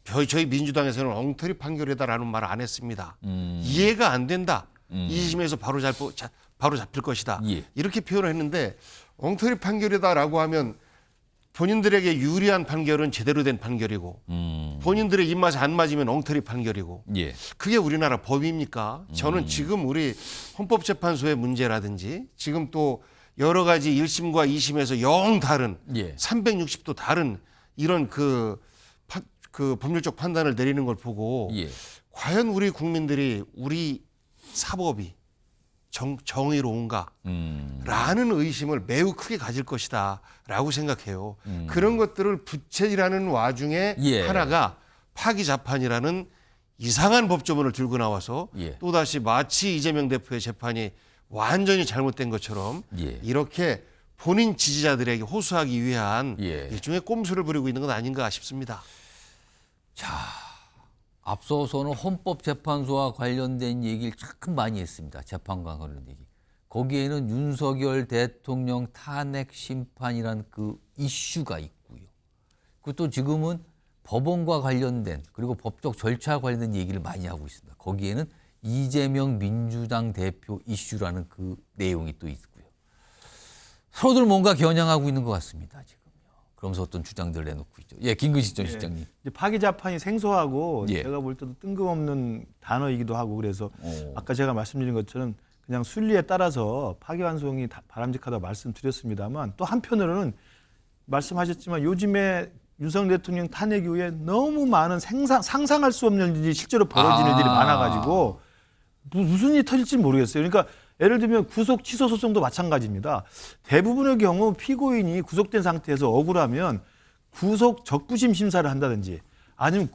저희 민주당에서는 엉터리 판결이다라는 말을 안 했습니다. 이해가 안 된다. 2심에서 바로 잡힐 것이다. 이렇게 표현을 했는데 엉터리 판결이다라고 하면 본인들에게 유리한 판결은 제대로 된 판결이고 본인들의 입맛에 안 맞으면 엉터리 판결이고 그게 우리나라 법입니까? 저는 지금 우리 헌법재판소의 문제라든지 지금 또 여러 가지 1심과 2심에서 영 다른 360도 다른 이런 그 법률적 판단을 내리는 걸 보고 과연 우리 국민들이 우리 사법이 정의로운가? 라는 의심을 매우 크게 가질 것이다 라고 생각해요. 그런 것들을 부채질하는 와중에 하나가 파기자판이라는 이상한 법조문을 들고 나와서 또다시 마치 이재명 대표의 재판이 완전히 잘못된 것처럼 이렇게 본인 지지자들에게 호소하기 위한 일종의 꼼수를 부리고 있는 건 아닌가 싶습니다. 자, 앞서서는 헌법재판소와 관련된 얘기를 참 많이 했습니다. 재판과 관련된 얘기. 거기에는 윤석열 대통령 탄핵 심판이란 그 이슈가 있고요. 그리고 또 지금은 법원과 관련된 그리고 법적 절차와 관련된 얘기를 많이 하고 있습니다. 거기에는 이재명 민주당 대표 이슈라는 그 내용이 또 있고요. 서로들 뭔가 겨냥하고 있는 것 같습니다. 지금요. 그러면서 어떤 주장들을 내놓고 있죠. 김근식 전 실장님. 이제 파기자판이 생소하고 제가 볼 때도 뜬금없는 단어이기도 하고 그래서 아까 제가 말씀드린 것처럼 그냥 순리에 따라서 파기환송이 바람직하다고 말씀드렸습니다만 또 한편으로는 말씀하셨지만 요즘에 윤석열 대통령 탄핵 이후에 너무 많은 상상할 수 없는 일이 실제로 벌어지는 일이 많아가지고 무슨 일이 터질지 모르겠어요. 그러니까 예를 들면 구속 취소 소송도 마찬가지입니다. 대부분의 경우 피고인이 구속된 상태에서 억울하면 구속 적부심 심사를 한다든지 아니면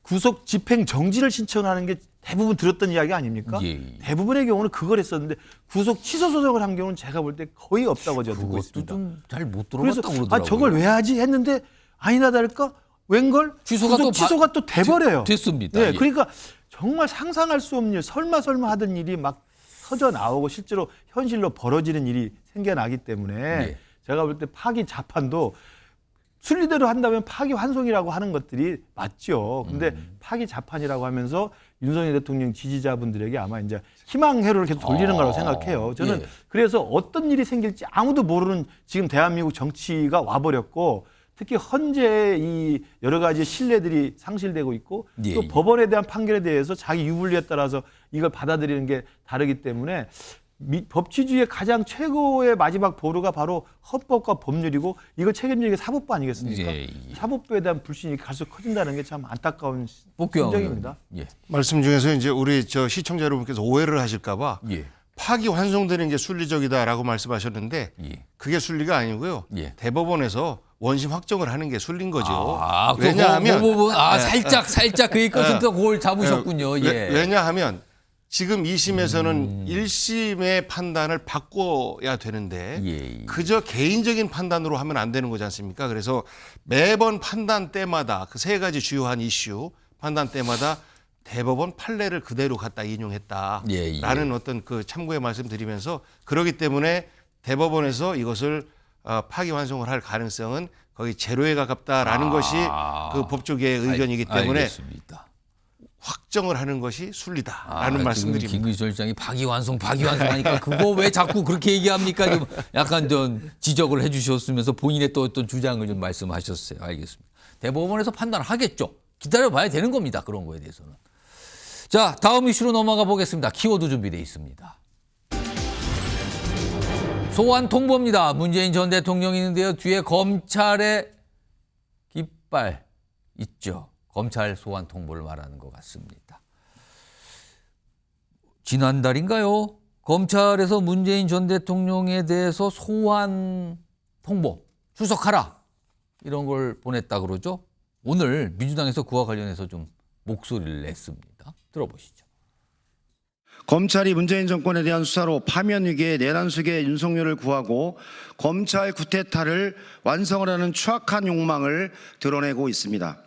구속 집행 정지를 신청하는 게 대부분 들었던 이야기 아닙니까? 대부분의 경우는 그걸 했었는데 구속 취소 소송을 한 경우는 제가 볼 때 거의 없다고 제가 듣고 있습니다. 좀 잘 못 그래서 들어봤다고 그러더라고요. 저걸 왜 하지 했는데 아니나 다를까 웬걸 취소가 또 돼버려요. 됐습니다. 네, 그러니까 정말 상상할 수 없는 일, 설마 하던 일이 막 터져 나오고 실제로 현실로 벌어지는 일이 생겨나기 때문에 제가 볼 때 파기 자판도 순리대로 한다면 파기환송이라고 하는 것들이 맞죠. 근데 파기자판이라고 하면서 윤석열 대통령 지지자분들에게 아마 이제 희망회로를 계속 돌리는 거라고 생각해요. 저는 그래서 어떤 일이 생길지 아무도 모르는 지금 대한민국 정치가 와버렸고 특히 헌재 이 여러 가지 신뢰들이 상실되고 있고 또 법원에 대한 판결에 대해서 자기 유불리에 따라서 이걸 받아들이는 게 다르기 때문에 법치주의의 가장 최고의 마지막 보루가 바로 헌법과 법률이고 이걸 책임지는 게 사법부 아니겠습니까? 사법부에 대한 불신이 갈수록 커진다는 게 참 안타까운 심정입니다. 말씀 중에서 이제 우리 저 시청자 여러분께서 오해를 하실까봐 파기 환송되는 게 순리적이다라고 말씀하셨는데 그게 순리가 아니고요. 대법원에서 원심 확정을 하는 게 순리인 거죠. 왜냐하면 살짝 그 얘기까지 그걸 잡으셨군요. 왜냐하면 지금 2심에서는 1심의 판단을 바꿔야 되는데 그저 개인적인 판단으로 하면 안 되는 거지 않습니까? 그래서 매번 판단 때마다 그 세 가지 주요한 이슈 판단 때마다 대법원 판례를 그대로 갖다 인용했다라는 어떤 그 참고의 말씀드리면서 그렇기 때문에 대법원에서 이것을 파기환송을 할 가능성은 거의 제로에 가깝다라는 것이 그 법조계의 의견이기 때문에 알겠습니다. 확정을 하는 것이 순리다라는 말씀드립니다. 김근희 실장이 파기환송 하니까 그거 왜 자꾸 그렇게 얘기합니까? 좀 약간 좀 지적을 해주셨으면서 본인의 또 어떤 주장을 좀 말씀하셨어요. 알겠습니다. 대법원에서 판단을 하겠죠. 기다려봐야 되는 겁니다. 그런 거에 대해서는. 자, 다음 이슈로 넘어가 보겠습니다. 키워드 준비되어 있습니다. 소환 통보입니다. 문재인 전 대통령이 있는데요. 뒤에 검찰의 깃발 있죠. 검찰 소환 통보를 말하는 것 같습니다. 지난달인가요? 검찰에서 문재인 전 대통령에 대해서 소환 통보, 출석하라 이런 걸 보냈다 그러죠. 오늘 민주당에서 그와 관련해서 좀 목소리를 냈습니다. 들어보시죠. 검찰이 문재인 정권에 대한 수사로 파면 위기에 내란 속에 윤석열을 구하고 검찰 구태타를 완성을 하는 추악한 욕망을 드러내고 있습니다.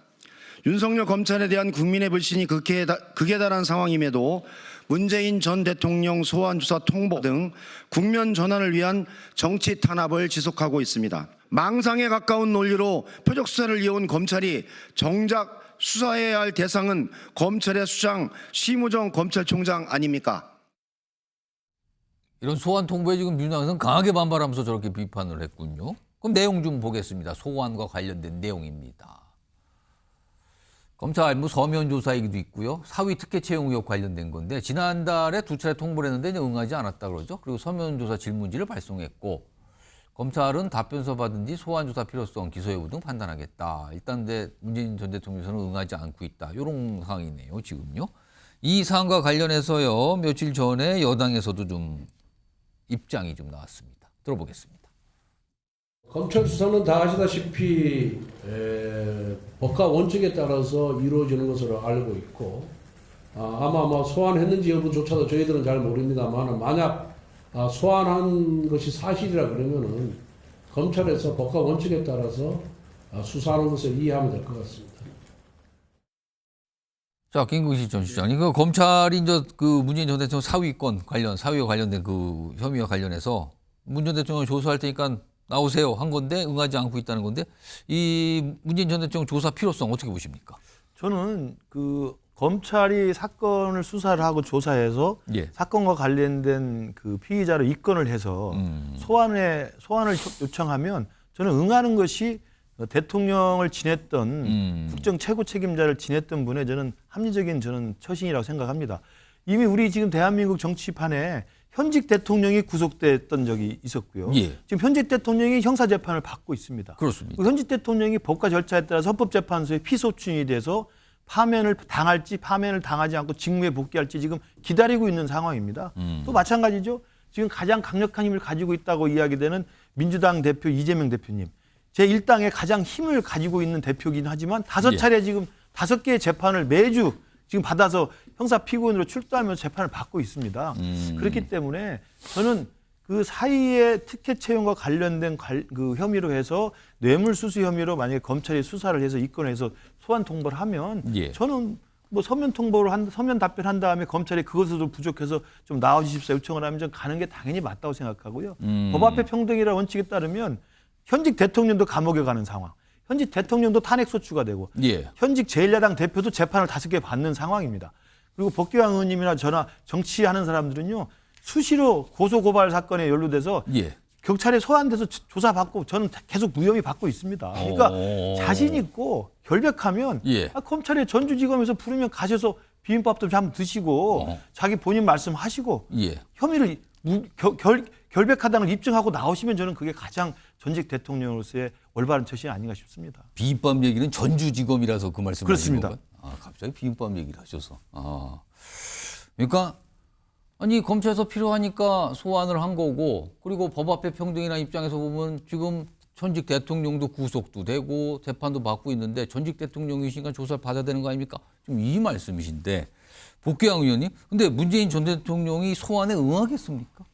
윤석열 검찰에 대한 국민의 불신이 극에 달한 상황임에도 문재인 전 대통령 소환 조사 통보 등 국면 전환을 위한 정치 탄압을 지속하고 있습니다. 망상에 가까운 논리로 표적 수사를 이어온 검찰이 정작 수사해야 할 대상은 검찰의 수장 심우정 검찰총장 아닙니까? 이런 소환 통보에 지금 민주당에서는 강하게 반발하면서 저렇게 비판을 했군요. 그럼 내용 좀 보겠습니다. 소환과 관련된 내용입니다. 검찰 서면 조사이기도 있고요. 사위 특혜 채용 의혹 관련된 건데 지난달에 2차례 통보를 했는데 응하지 않았다 그러죠. 그리고 서면 조사 질문지를 발송했고 검찰은 답변서 받은 뒤 소환 조사 필요성, 기소 여부 등 판단하겠다. 일단 문재인 전 대통령에서는 응하지 않고 있다. 이런 상황이네요. 지금요. 이 사안과 관련해서요. 며칠 전에 여당에서도 좀 입장이 좀 나왔습니다. 들어보겠습니다. 검찰 수사는 다 아시다시피 법과 원칙에 따라서 이루어지는 것으로 알고 있고 아마 소환했는지 여부조차도 저희들은 잘 모릅니다만 만약 소환한 것이 사실이라 그러면은 검찰에서 법과 원칙에 따라서 수사하는 것을 이해하면 될 것 같습니다. 자, 김근식 전 시장님, 그 검찰이 이제 그 문재인 전 대통령 사위와 관련된 그 혐의와 관련해서 문 전 대통령 조사할 테니까 나오세요 한 건데 응하지 않고 있다는 건데 이 문재인 전 대통령 조사 필요성 어떻게 보십니까? 저는 그 검찰이 사건을 수사를 하고 조사해서 사건과 관련된 그 피의자를 입건을 해서 소환을 요청하면 저는 응하는 것이 대통령을 지냈던 국정 최고 책임자를 지냈던 분의 저는 합리적인 처신이라고 생각합니다. 이미 우리 지금 대한민국 정치판에 현직 대통령이 구속됐던 적이 있었고요. 지금 현직 대통령이 형사재판을 받고 있습니다. 그렇습니다. 현직 대통령이 법과 절차에 따라서 헌법재판소에 피소춘이 돼서 파면을 당할지 파면을 당하지 않고 직무에 복귀할지 지금 기다리고 있는 상황입니다. 또 마찬가지죠. 지금 가장 강력한 힘을 가지고 있다고 이야기되는 민주당 대표 이재명 대표님. 제1당의 가장 힘을 가지고 있는 대표이긴 하지만 5차례 지금 5개의 재판을 매주 지금 받아서 형사 피고인으로 출두하면서 재판을 받고 있습니다. 그렇기 때문에 저는 그 사이에 특혜 채용과 관련된 그 혐의로 해서 뇌물수수 혐의로 만약에 검찰이 수사를 해서 입건해서 소환 통보를 하면 저는 뭐 서면 통보를 서면 답변한 다음에 검찰이 그것으로 부족해서 좀 나와주십사 요청을 하면 좀 가는 게 당연히 맞다고 생각하고요. 법 앞에 평등이라는 원칙에 따르면 현직 대통령도 감옥에 가는 상황, 현직 대통령도 탄핵소추가 되고 현직 제1야당 대표도 재판을 5개 받는 상황입니다. 그리고 복귀왕 의원님이나 저나 정치하는 사람들은요. 수시로 고소고발 사건에 연루돼서 경찰에 소환돼서 조사받고 저는 계속 무혐의 받고 있습니다. 그러니까 자신 있고 결백하면 검찰에 전주지검에서 부르면 가셔서 비빔밥도 좀 한번 드시고 자기 본인 말씀하시고 혐의를 결백하다는 걸 입증하고 나오시면 저는 그게 가장 전직 대통령으로서의 올바른 처신이 아닌가 싶습니다. 비빔밥 얘기는 전주지검이라서 그 말씀을 그렇습니다. 하신 건가요? 갑자기 비빔밥 얘기를 하셔서. 그러니까 아니 검찰에서 필요하니까 소환을 한 거고 그리고 법 앞에 평등이나 입장에서 보면 지금 전직 대통령도 구속도 되고 재판도 받고 있는데 전직 대통령이시니까 조사를 받아야 되는 거 아닙니까? 좀 이 말씀이신데 복귀왕 의원님, 근데 문재인 전 대통령이 소환에 응하겠습니까?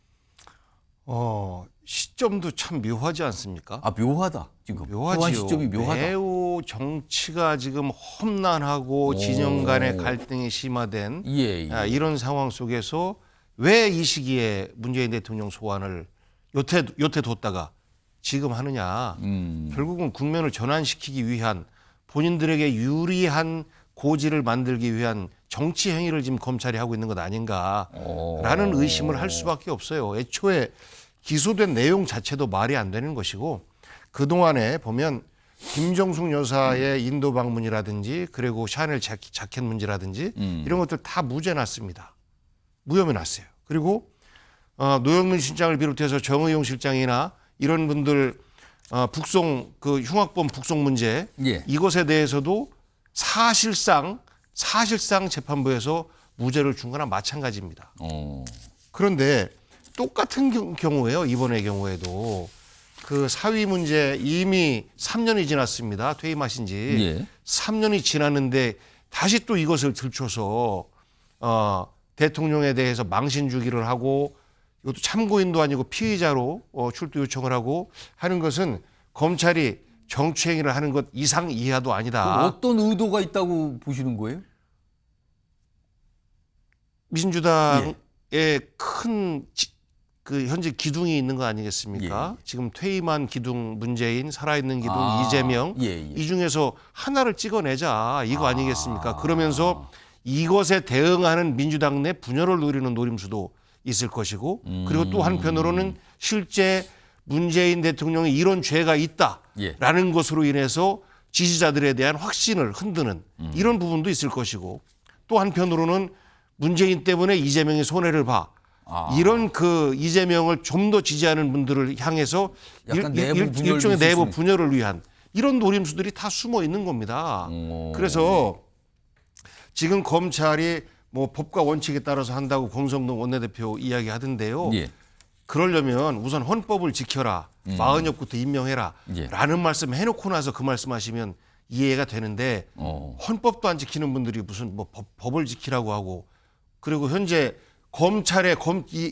시점도 참 묘하지 않습니까? 묘하다. 지금 묘하지요. 소환 시점이 묘하다. 매우 정치가 지금 험난하고 진영 간의 갈등이 심화된 이런 상황 속에서 왜 이 시기에 문재인 대통령 소환을 여태 뒀다가 지금 하느냐. 결국은 국면을 전환시키기 위한 본인들에게 유리한 고지를 만들기 위한 정치 행위를 지금 검찰이 하고 있는 것 아닌가라는 의심을 할 수밖에 없어요. 애초에 기소된 내용 자체도 말이 안 되는 것이고 그동안에 보면 김정숙 여사의 인도 방문이라든지 그리고 샤넬 자켓 문제라든지 이런 것들 다 무죄 났습니다. 무혐의 났어요. 그리고 노영민 실장을 비롯해서 정의용 실장이나 이런 분들 북송 그 흉악범 북송 문제 이것에 대해서도 사실상 재판부에서 무죄를 준 거나 마찬가지입니다. 그런데 똑같은 경우예요. 이번의 경우에도 그 사위 문제 이미 3년이 지났습니다. 퇴임하신 지 3년이 지났는데 다시 또 이것을 들춰서 대통령에 대해서 망신 주기를 하고 이것도 참고인도 아니고 피의자로 출두 요청을 하고 하는 것은 검찰이 정치행위를 하는 것 이상 이하도 아니다. 어떤 의도가 있다고 보시는 거예요? 민주당의 큰 그 현재 기둥이 있는 거 아니겠습니까? 지금 퇴임한 기둥 문재인, 살아있는 기둥 이재명 이 중에서 하나를 찍어내자 이거 아니겠습니까? 그러면서 이것에 대응하는 민주당 내 분열을 노리는 노림수도 있을 것이고 그리고 또 한편으로는 실제 문재인 대통령이 이런 죄가 있다라는 것으로 인해서 지지자들에 대한 확신을 흔드는 이런 부분도 있을 것이고 또 한편으로는 문재인 때문에 이재명이 손해를 봐. 이런 그 이재명을 좀 더 지지하는 분들을 향해서 일종의 내부 분열을 위한 이런 노림수들이 다 숨어 있는 겁니다. 그래서 지금 검찰이 뭐 법과 원칙에 따라서 한다고 권성동 원내대표 이야기하던데요. 그러려면 우선 헌법을 지켜라. 마흔역부터 임명해라. 라는 말씀 해놓고 나서 그 말씀하시면 이해가 되는데 헌법도 안 지키는 분들이 무슨 뭐 법을 지키라고 하고 그리고 현재 검찰의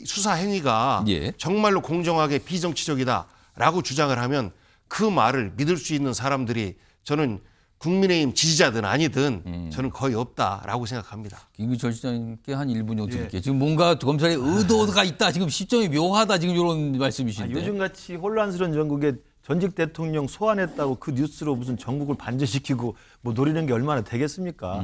수사 행위가 정말로 공정하게 비정치적이다라고 주장을 하면 그 말을 믿을 수 있는 사람들이 저는 국민의힘 지지자든 아니든 저는 거의 없다라고 생각합니다. 김기철 시장님께 한 1분 정도 드릴게요. 지금 뭔가 검찰의 의도가 있다. 지금 시점이 묘하다. 지금 이런 말씀이신데. 요즘같이 혼란스러운 전국에 전직 대통령 소환했다고 그 뉴스로 무슨 전국을 반전시키고 뭐 노리는 게 얼마나 되겠습니까?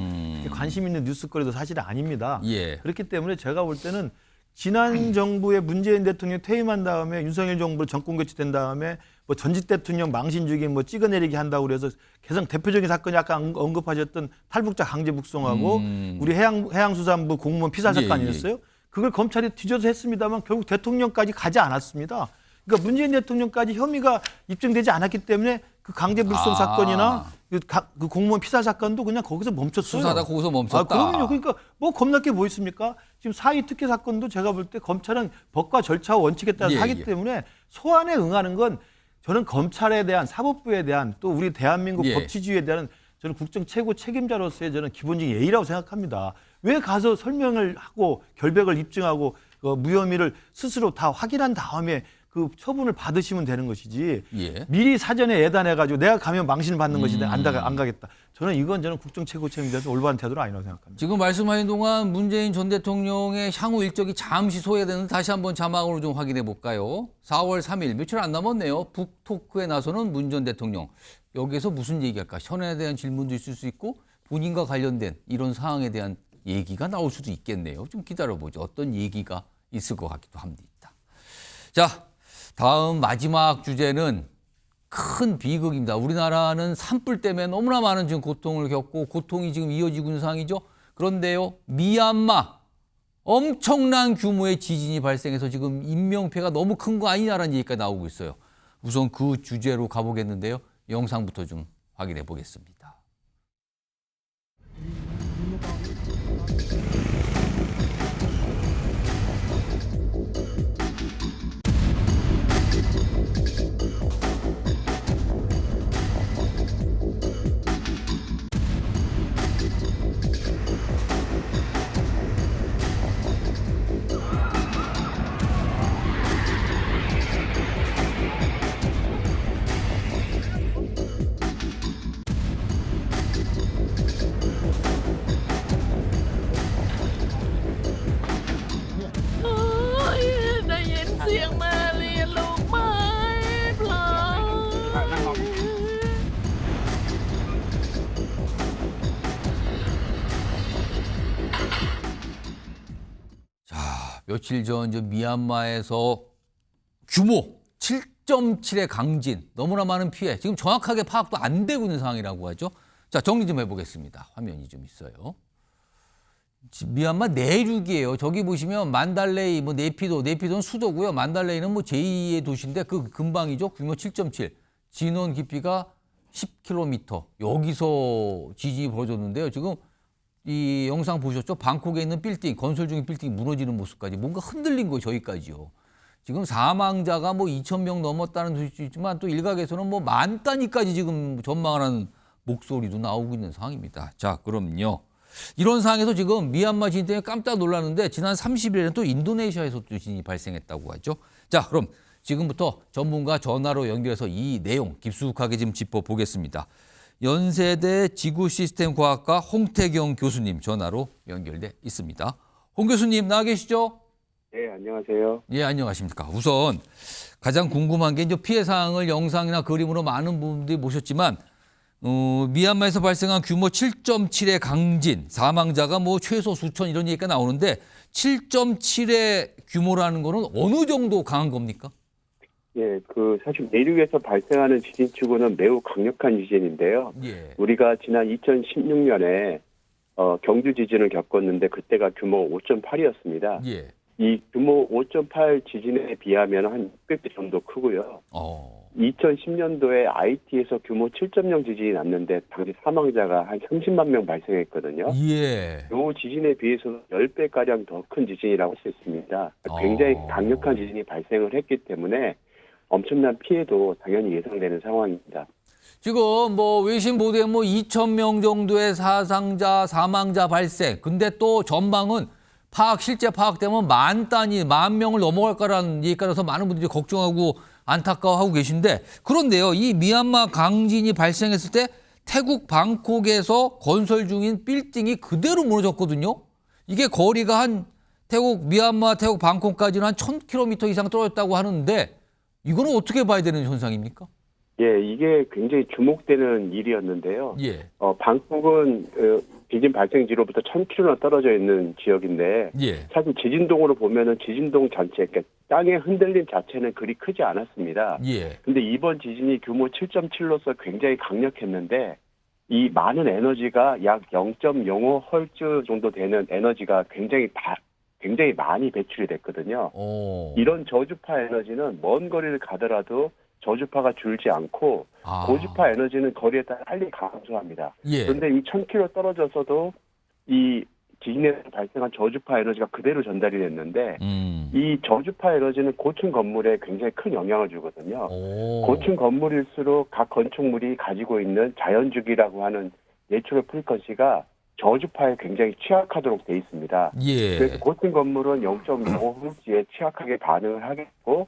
관심 있는 뉴스거리도 사실 아닙니다. 그렇기 때문에 제가 볼 때는 지난 정부의 문재인 대통령 퇴임한 다음에 윤석열 정부 정권 교체된 다음에 뭐 전직 대통령 망신 주기 뭐 찍어내리기 한다고 그래서 가장 대표적인 사건이 아까 언급하셨던 탈북자 강제 북송하고 우리 해양수산부 공무원 피살 사건이었어요. 그걸 검찰이 뒤져서 했습니다만 결국 대통령까지 가지 않았습니다. 그러니까 문재인 대통령까지 혐의가 입증되지 않았기 때문에 그 강제 불송 사건이나 그 공무원 피살 사건도 그냥 거기서 멈췄어요. 수사다 거기서 멈췄다. 그럼요. 그러니까 뭐 겁날 게 뭐 있습니까? 지금 사의 특혜 사건도 제가 볼 때 검찰은 법과 절차와 원칙에 따라 하기 때문에 소환에 응하는 건 저는 검찰에 대한 사법부에 대한 또 우리 대한민국 법치주의에 대한 저는 국정 최고 책임자로서의 저는 기본적인 예의라고 생각합니다. 왜 가서 설명을 하고 결백을 입증하고 무혐의를 스스로 다 확인한 다음에 그 처분을 받으시면 되는 것이지 미리 사전에 예단해가지고 내가 가면 망신을 받는 것인데 안 가겠다. 저는 국정 최고 책임자로서 올바른 태도는 아니라고 생각합니다. 지금 말씀하신 동안 문재인 전 대통령의 향후 일정이 잠시 소외되는 다시 한번 자막으로 좀 확인해 볼까요? 4월 3일 며칠 안 남았네요. 북토크에 나서는 문 전 대통령. 여기에서 무슨 얘기할까? 현안에 대한 질문도 있을 수 있고 본인과 관련된 이런 사항에 대한 얘기가 나올 수도 있겠네요. 좀 기다려보죠. 어떤 얘기가 있을 것 같기도 합니다. 자, 다음 마지막 주제는 큰 비극입니다. 우리나라는 산불 때문에 너무나 많은 지금 고통을 겪고 고통이 지금 이어지고 있는 상황이죠. 그런데요, 미얀마 엄청난 규모의 지진이 발생해서 지금 인명피해가 너무 큰 거 아니냐라는 얘기가 나오고 있어요. 우선 그 주제로 가보겠는데요. 영상부터 좀 확인해 보겠습니다. 며칠 전 미얀마에서 규모 7.7의 강진, 너무나 많은 피해, 지금 정확하게 파악도 안 되고 있는 상황이라고 하죠. 자, 정리 좀 해보겠습니다. 화면이 좀 있어요. 미얀마 내륙이에요. 저기 보시면 만달레이, 네피도는 수도고요. 만달레이는 제2의 도시인데 그 근방이죠. 규모 7.7, 진원 깊이가 10km. 여기서 지진이 벌어졌는데요. 지금 이 영상 보셨죠? 방콕에 있는 빌딩, 건설 중인 빌딩이 무너지는 모습까지 뭔가 흔들린 거예요. 저기까지요. 지금 사망자가 2,000명 넘었다는 소식도 있지만 또 일각에서는 만 단위까지 지금 전망을 하는 목소리도 나오고 있는 상황입니다. 자, 그럼요. 이런 상황에서 지금 미얀마 지진 때문에 깜짝 놀랐는데 지난 30일에는 또 인도네시아에서 또 지진이 발생했다고 하죠. 자, 그럼 지금부터 전문가 전화로 연결해서 이 내용 깊숙하게 좀 짚어보겠습니다. 연세대 지구시스템과학과 홍태경 교수님 전화로 연결돼 있습니다. 홍 교수님 나와 계시죠? 네, 안녕하세요. 예, 안녕하십니까. 우선 가장 궁금한 게 이제 피해 사항을 영상이나 그림으로 많은 분들이 보셨지만 미얀마에서 발생한 규모 7.7의 강진, 사망자가 최소 수천 이런 얘기가 나오는데 7.7의 규모라는 거는 어느 정도 강한 겁니까? 예, 사실 내륙에서 발생하는 지진치고는 매우 강력한 지진인데요. 우리가 지난 2016년에 경주 지진을 겪었는데 그때가 규모 5.8이었습니다. 이 규모 5.8 지진에 비하면 한 600배 정도 크고요. 2010년도에 IT에서 규모 7.0 지진이 났는데 당시 사망자가 한 30만 명 발생했거든요. 이 지진에 비해서는 10배가량 더 큰 지진이라고 할 수 있습니다. 굉장히 강력한 지진이 발생을 했기 때문에 엄청난 피해도 당연히 예상되는 상황입니다. 지금 외신 보도에 2,000명 정도의 사망자 발생. 근데 또 전망은 실제 파악되면 만 명을 넘어갈 거라는 얘기가라서 많은 분들이 걱정하고 안타까워하고 계신데 그런데요. 이 미얀마 강진이 발생했을 때 태국 방콕에서 건설 중인 빌딩이 그대로 무너졌거든요. 이게 거리가 미얀마 태국 방콕까지는 한 1,000km 이상 떨어졌다고 하는데 이거는 어떻게 봐야 되는 현상입니까? 예, 이게 굉장히 주목되는 일이었는데요. 방콕은 지진 발생지로부터 1,000km나 떨어져 있는 지역인데 사실 지진동으로 보면은 지진동 전체, 그러니까 땅의 흔들림 자체는 그리 크지 않았습니다. 근데 이번 지진이 규모 7.7로서 굉장히 강력했는데 이 많은 에너지가 약 0.05헐츠 정도 되는 에너지가 굉장히 많이 배출이 됐거든요. 이런 저주파 에너지는 먼 거리를 가더라도 저주파가 줄지 않고 고주파 에너지는 거리에 따라 빨리 감소합니다. 예. 그런데 이 1000km 떨어져서도 이 지진에서 발생한 저주파 에너지가 그대로 전달이 됐는데 이 저주파 에너지는 고층 건물에 굉장히 큰 영향을 주거든요. 고층 건물일수록 각 건축물이 가지고 있는 자연주기라고 하는 내추럴 프리퀀시가 저주파에 굉장히 취약하도록 돼 있습니다. 예. 그래서 고층 건물은 0.5Hz에 취약하게 반응을 하겠고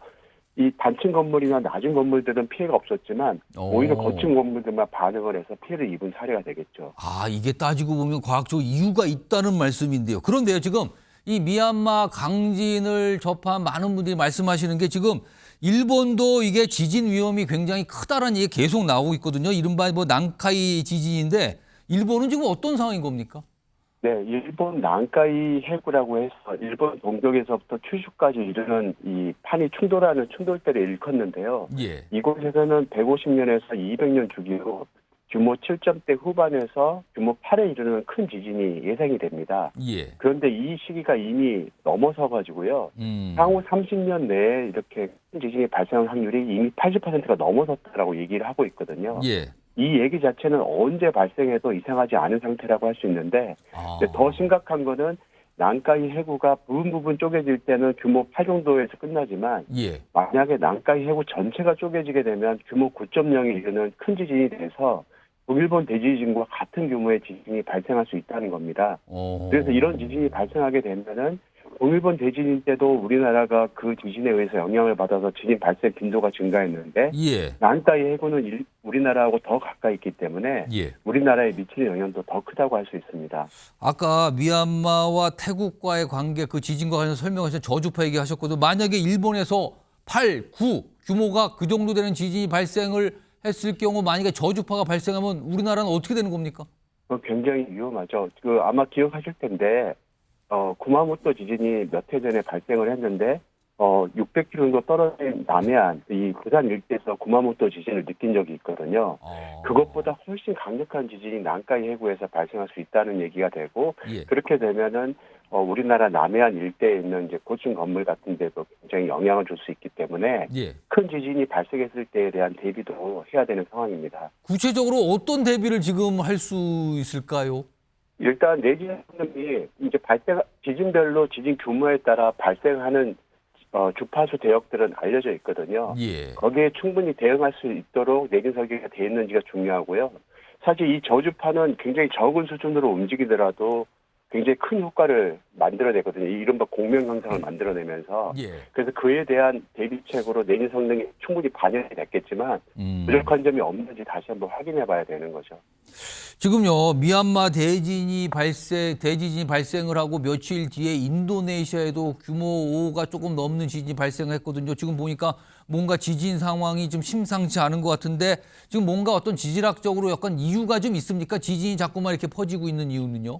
이 단층 건물이나 낮은 건물들은 피해가 없었지만 오히려 고층 건물들만 반응을 해서 피해를 입은 사례가 되겠죠. 이게 따지고 보면 과학적 이유가 있다는 말씀인데요. 그런데요, 지금 이 미얀마 강진을 접한 많은 분들이 말씀하시는 게 지금 일본도 이게 지진 위험이 굉장히 크다라는 얘기 계속 나오고 있거든요. 이른바 뭐 난카이 지진인데 일본은 지금 어떤 상황인 겁니까? 네, 일본 난카이 해구라고 해서 일본 동쪽에서부터 큐슈까지 이르는 이 판이 충돌하는 충돌대를 일컫는데요. 예. 이곳에서는 150년에서 200년 주기로 규모 7점대 후반에서 규모 8에 이르는 큰 지진이 예상이 됩니다. 예. 그런데 이 시기가 이미 넘어서 가지고요. 향후 30년 내에 이렇게 큰 지진이 발생할 확률이 이미 80%가 넘어섰다라고 얘기를 하고 있거든요. 예. 이 얘기 자체는 언제 발생해도 이상하지 않은 상태라고 할 수 있는데 근데 더 심각한 거는 난카이 해구가 부분 쪼개질 때는 규모 8 정도에서 끝나지만 예. 만약에 난카이 해구 전체가 쪼개지게 되면 규모 9.0에 이르는 큰 지진이 돼서 동일본 대지진과 같은 규모의 지진이 발생할 수 있다는 겁니다. 그래서 이런 지진이 발생하게 되면은 동일본 대지진 때도 우리나라가 그 지진에 의해서 영향을 받아서 지진 발생 빈도가 증가했는데 예. 난카이 해구는 우리나라하고 더 가까이 있기 때문에 예. 우리나라에 미치는 영향도 더 크다고 할 수 있습니다. 아까 미얀마와 태국과의 관계 그 지진과 관련해서 설명하신 저주파 얘기하셨거든요. 만약에 일본에서 8, 9 규모가 그 정도 되는 지진이 발생을 했을 경우 만약에 저주파가 발생하면 우리나라는 어떻게 되는 겁니까? 굉장히 위험하죠. 아마 기억하실 텐데 구마모토 지진이 몇 해 전에 발생을 했는데 600km 정도 떨어진 남해안 이 부산 일대에서 구마모토 지진을 느낀 적이 있거든요. 그것보다 훨씬 강력한 지진이 난카이 해구에서 발생할 수 있다는 얘기가 되고 그렇게 되면은 우리나라 남해안 일대에 있는 이제 고층 건물 같은 데도 굉장히 영향을 줄 수 있기 때문에 큰 지진이 발생했을 때에 대한 대비도 해야 되는 상황입니다. 구체적으로 어떤 대비를 지금 할 수 있을까요? 일단 내지진이 이제 지진별로 지진 규모에 따라 발생하는 주파수 대역들은 알려져 있거든요. 예. 거기에 충분히 대응할 수 있도록 내진 설계가 되어 있는지가 중요하고요. 사실 이 저주파는 굉장히 적은 수준으로 움직이더라도 굉장히 큰 효과를 만들어내거든요. 이른바 공명현상을 만들어내면서. 그래서 그에 대한 대비책으로 내진 성능이 충분히 반영이 됐겠지만 부족한 점이 없는지 다시 한번 확인해 봐야 되는 거죠. 지금요, 미얀마 대지진이 발생을 하고 며칠 뒤에 인도네시아에도 규모 5가 조금 넘는 지진이 발생했거든요. 지금 보니까 뭔가 지진 상황이 좀 심상치 않은 것 같은데 지금 뭔가 어떤 지질학적으로 약간 이유가 좀 있습니까? 지진이 자꾸만 이렇게 퍼지고 있는 이유는요?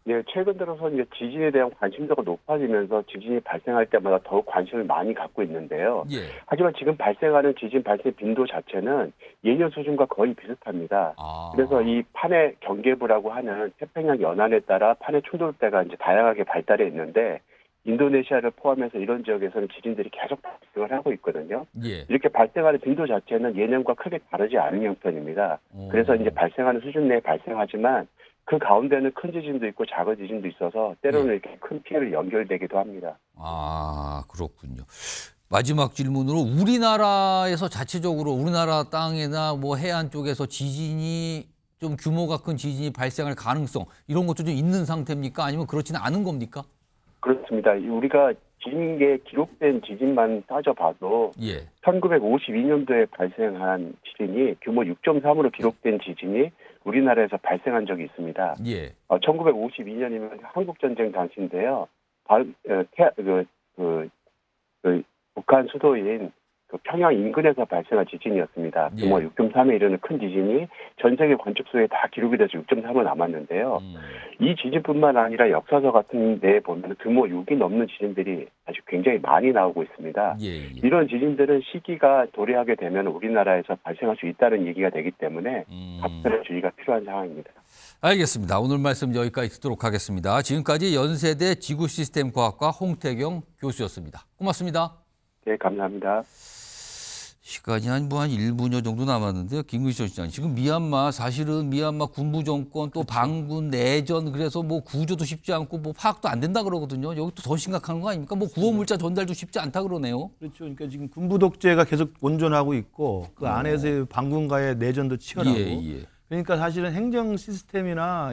네, 최근 들어서 이제 지진에 대한 관심도가 높아지면서 지진이 발생할 때마다 더욱 관심을 많이 갖고 있는데요. 하지만 지금 발생하는 지진 발생 빈도 자체는 예년 수준과 거의 비슷합니다. 그래서 이 판의 경계부라고 하는 태평양 연안에 따라 판의 충돌대가 이제 다양하게 발달해 있는데 인도네시아를 포함해서 이런 지역에서는 지진들이 계속 발생을 하고 있거든요. 이렇게 발생하는 빈도 자체는 예년과 크게 다르지 않은 형편입니다. 그래서 이제 발생하는 수준 내에 발생하지만 그 가운데는 큰 지진도 있고 작은 지진도 있어서 때로는 이렇게 큰 피해를 연결되기도 합니다. 그렇군요. 마지막 질문으로 우리나라에서 자체적으로 우리나라 땅이나 뭐 해안 쪽에서 지진이 좀 규모가 큰 지진이 발생할 가능성 이런 것도 좀 있는 상태입니까? 아니면 그렇지는 않은 겁니까? 그렇습니다. 우리가 지진계에 기록된 지진만 따져봐도 1952년도에 발생한 지진이 규모 6.3으로 기록된 지진이 우리나라에서 발생한 적이 있습니다. 1952년이면 한국전쟁 당시인데요. 북한 수도인 평양 인근에서 발생한 지진이었습니다. 규모 6.3에 이르는 큰 지진이 전 세계 관측소에 다 기록이 돼서 6.3을 남았는데요. 이 지진뿐만 아니라 역사서 같은 데에 보면 규모 6이 넘는 지진들이 아주 굉장히 많이 나오고 있습니다. 이런 지진들은 시기가 도래하게 되면 우리나라에서 발생할 수 있다는 얘기가 되기 때문에 각별한 주의가 필요한 상황입니다. 알겠습니다. 오늘 말씀 여기까지 듣도록 하겠습니다. 지금까지 연세대 지구시스템과학과 홍태경 교수였습니다. 고맙습니다. 네, 감사합니다. 시간이 한 1분여 정도 남았는데요. 김근식 시장. 지금 미얀마 사실은 미얀마 군부 정권 또 반군 내전 그래서 뭐 구조도 쉽지 않고 뭐 파악도 안 된다 그러거든요. 여기 또 더 심각한 거 아닙니까? 뭐 구호 물자 전달도 쉽지 않다 그러네요. 그렇죠. 그러니까 지금 군부 독재가 계속 온전하고 있고 그 안에서의 반군과의 내전도 치열하고 그러니까 사실은 행정 시스템이나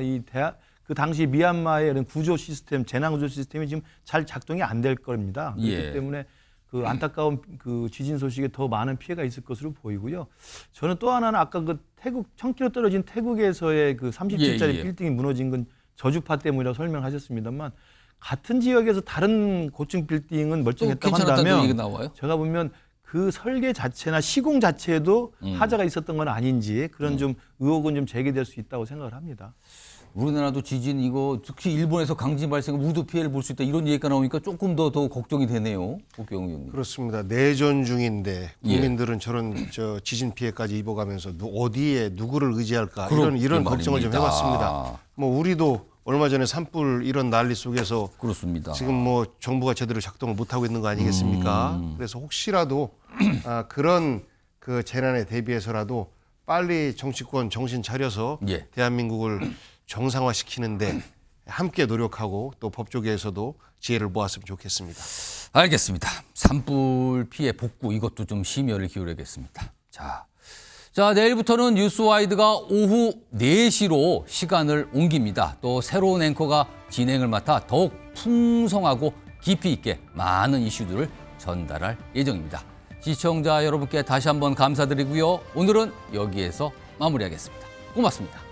그 당시 미얀마의 이런 구조 시스템, 재난 구조 시스템이 지금 잘 작동이 안 될 겁니다. 그렇기 때문에 그 안타까운 그 지진 소식에 더 많은 피해가 있을 것으로 보이고요. 저는 또 하나는 아까 그 태국 1000km 떨어진 태국에서의 그 37짜리 빌딩이 무너진 건 저주파 때문이라고 설명하셨습니다만 같은 지역에서 다른 고층 빌딩은 멀쩡했다고 한다면 제가 보면 그 설계 자체나 시공 자체에도 하자가 있었던 건 아닌지 그런 좀 의혹은 좀 제기될 수 있다고 생각을 합니다. 우리나라도 지진 이거 특히 일본에서 강진 발생 우두 피해를 볼 수 있다 이런 얘기가 나오니까 조금 더 걱정이 되네요. 국경 의원님. 그렇습니다. 내전 중인데 국민들은 저런 지진 피해까지 입어가면서 어디에 누구를 의지할까 이런 걱정을 좀 해봤습니다. 뭐 우리도 얼마 전에 산불 이런 난리 속에서 그렇습니다. 지금 뭐 정부가 제대로 작동을 못 하고 있는 거 아니겠습니까? 그래서 혹시라도 그런 그 재난에 대비해서라도 빨리 정치권 정신 차려서 대한민국을 정상화시키는데 함께 노력하고 또 법조계에서도 지혜를 모았으면 좋겠습니다. 알겠습니다. 산불 피해 복구 이것도 좀 심혈을 기울여야겠습니다. 자, 내일부터는 뉴스와이드가 오후 4시로 시간을 옮깁니다. 또 새로운 앵커가 진행을 맡아 더욱 풍성하고 깊이 있게 많은 이슈들을 전달할 예정입니다. 시청자 여러분께 다시 한번 감사드리고요. 오늘은 여기에서 마무리하겠습니다. 고맙습니다.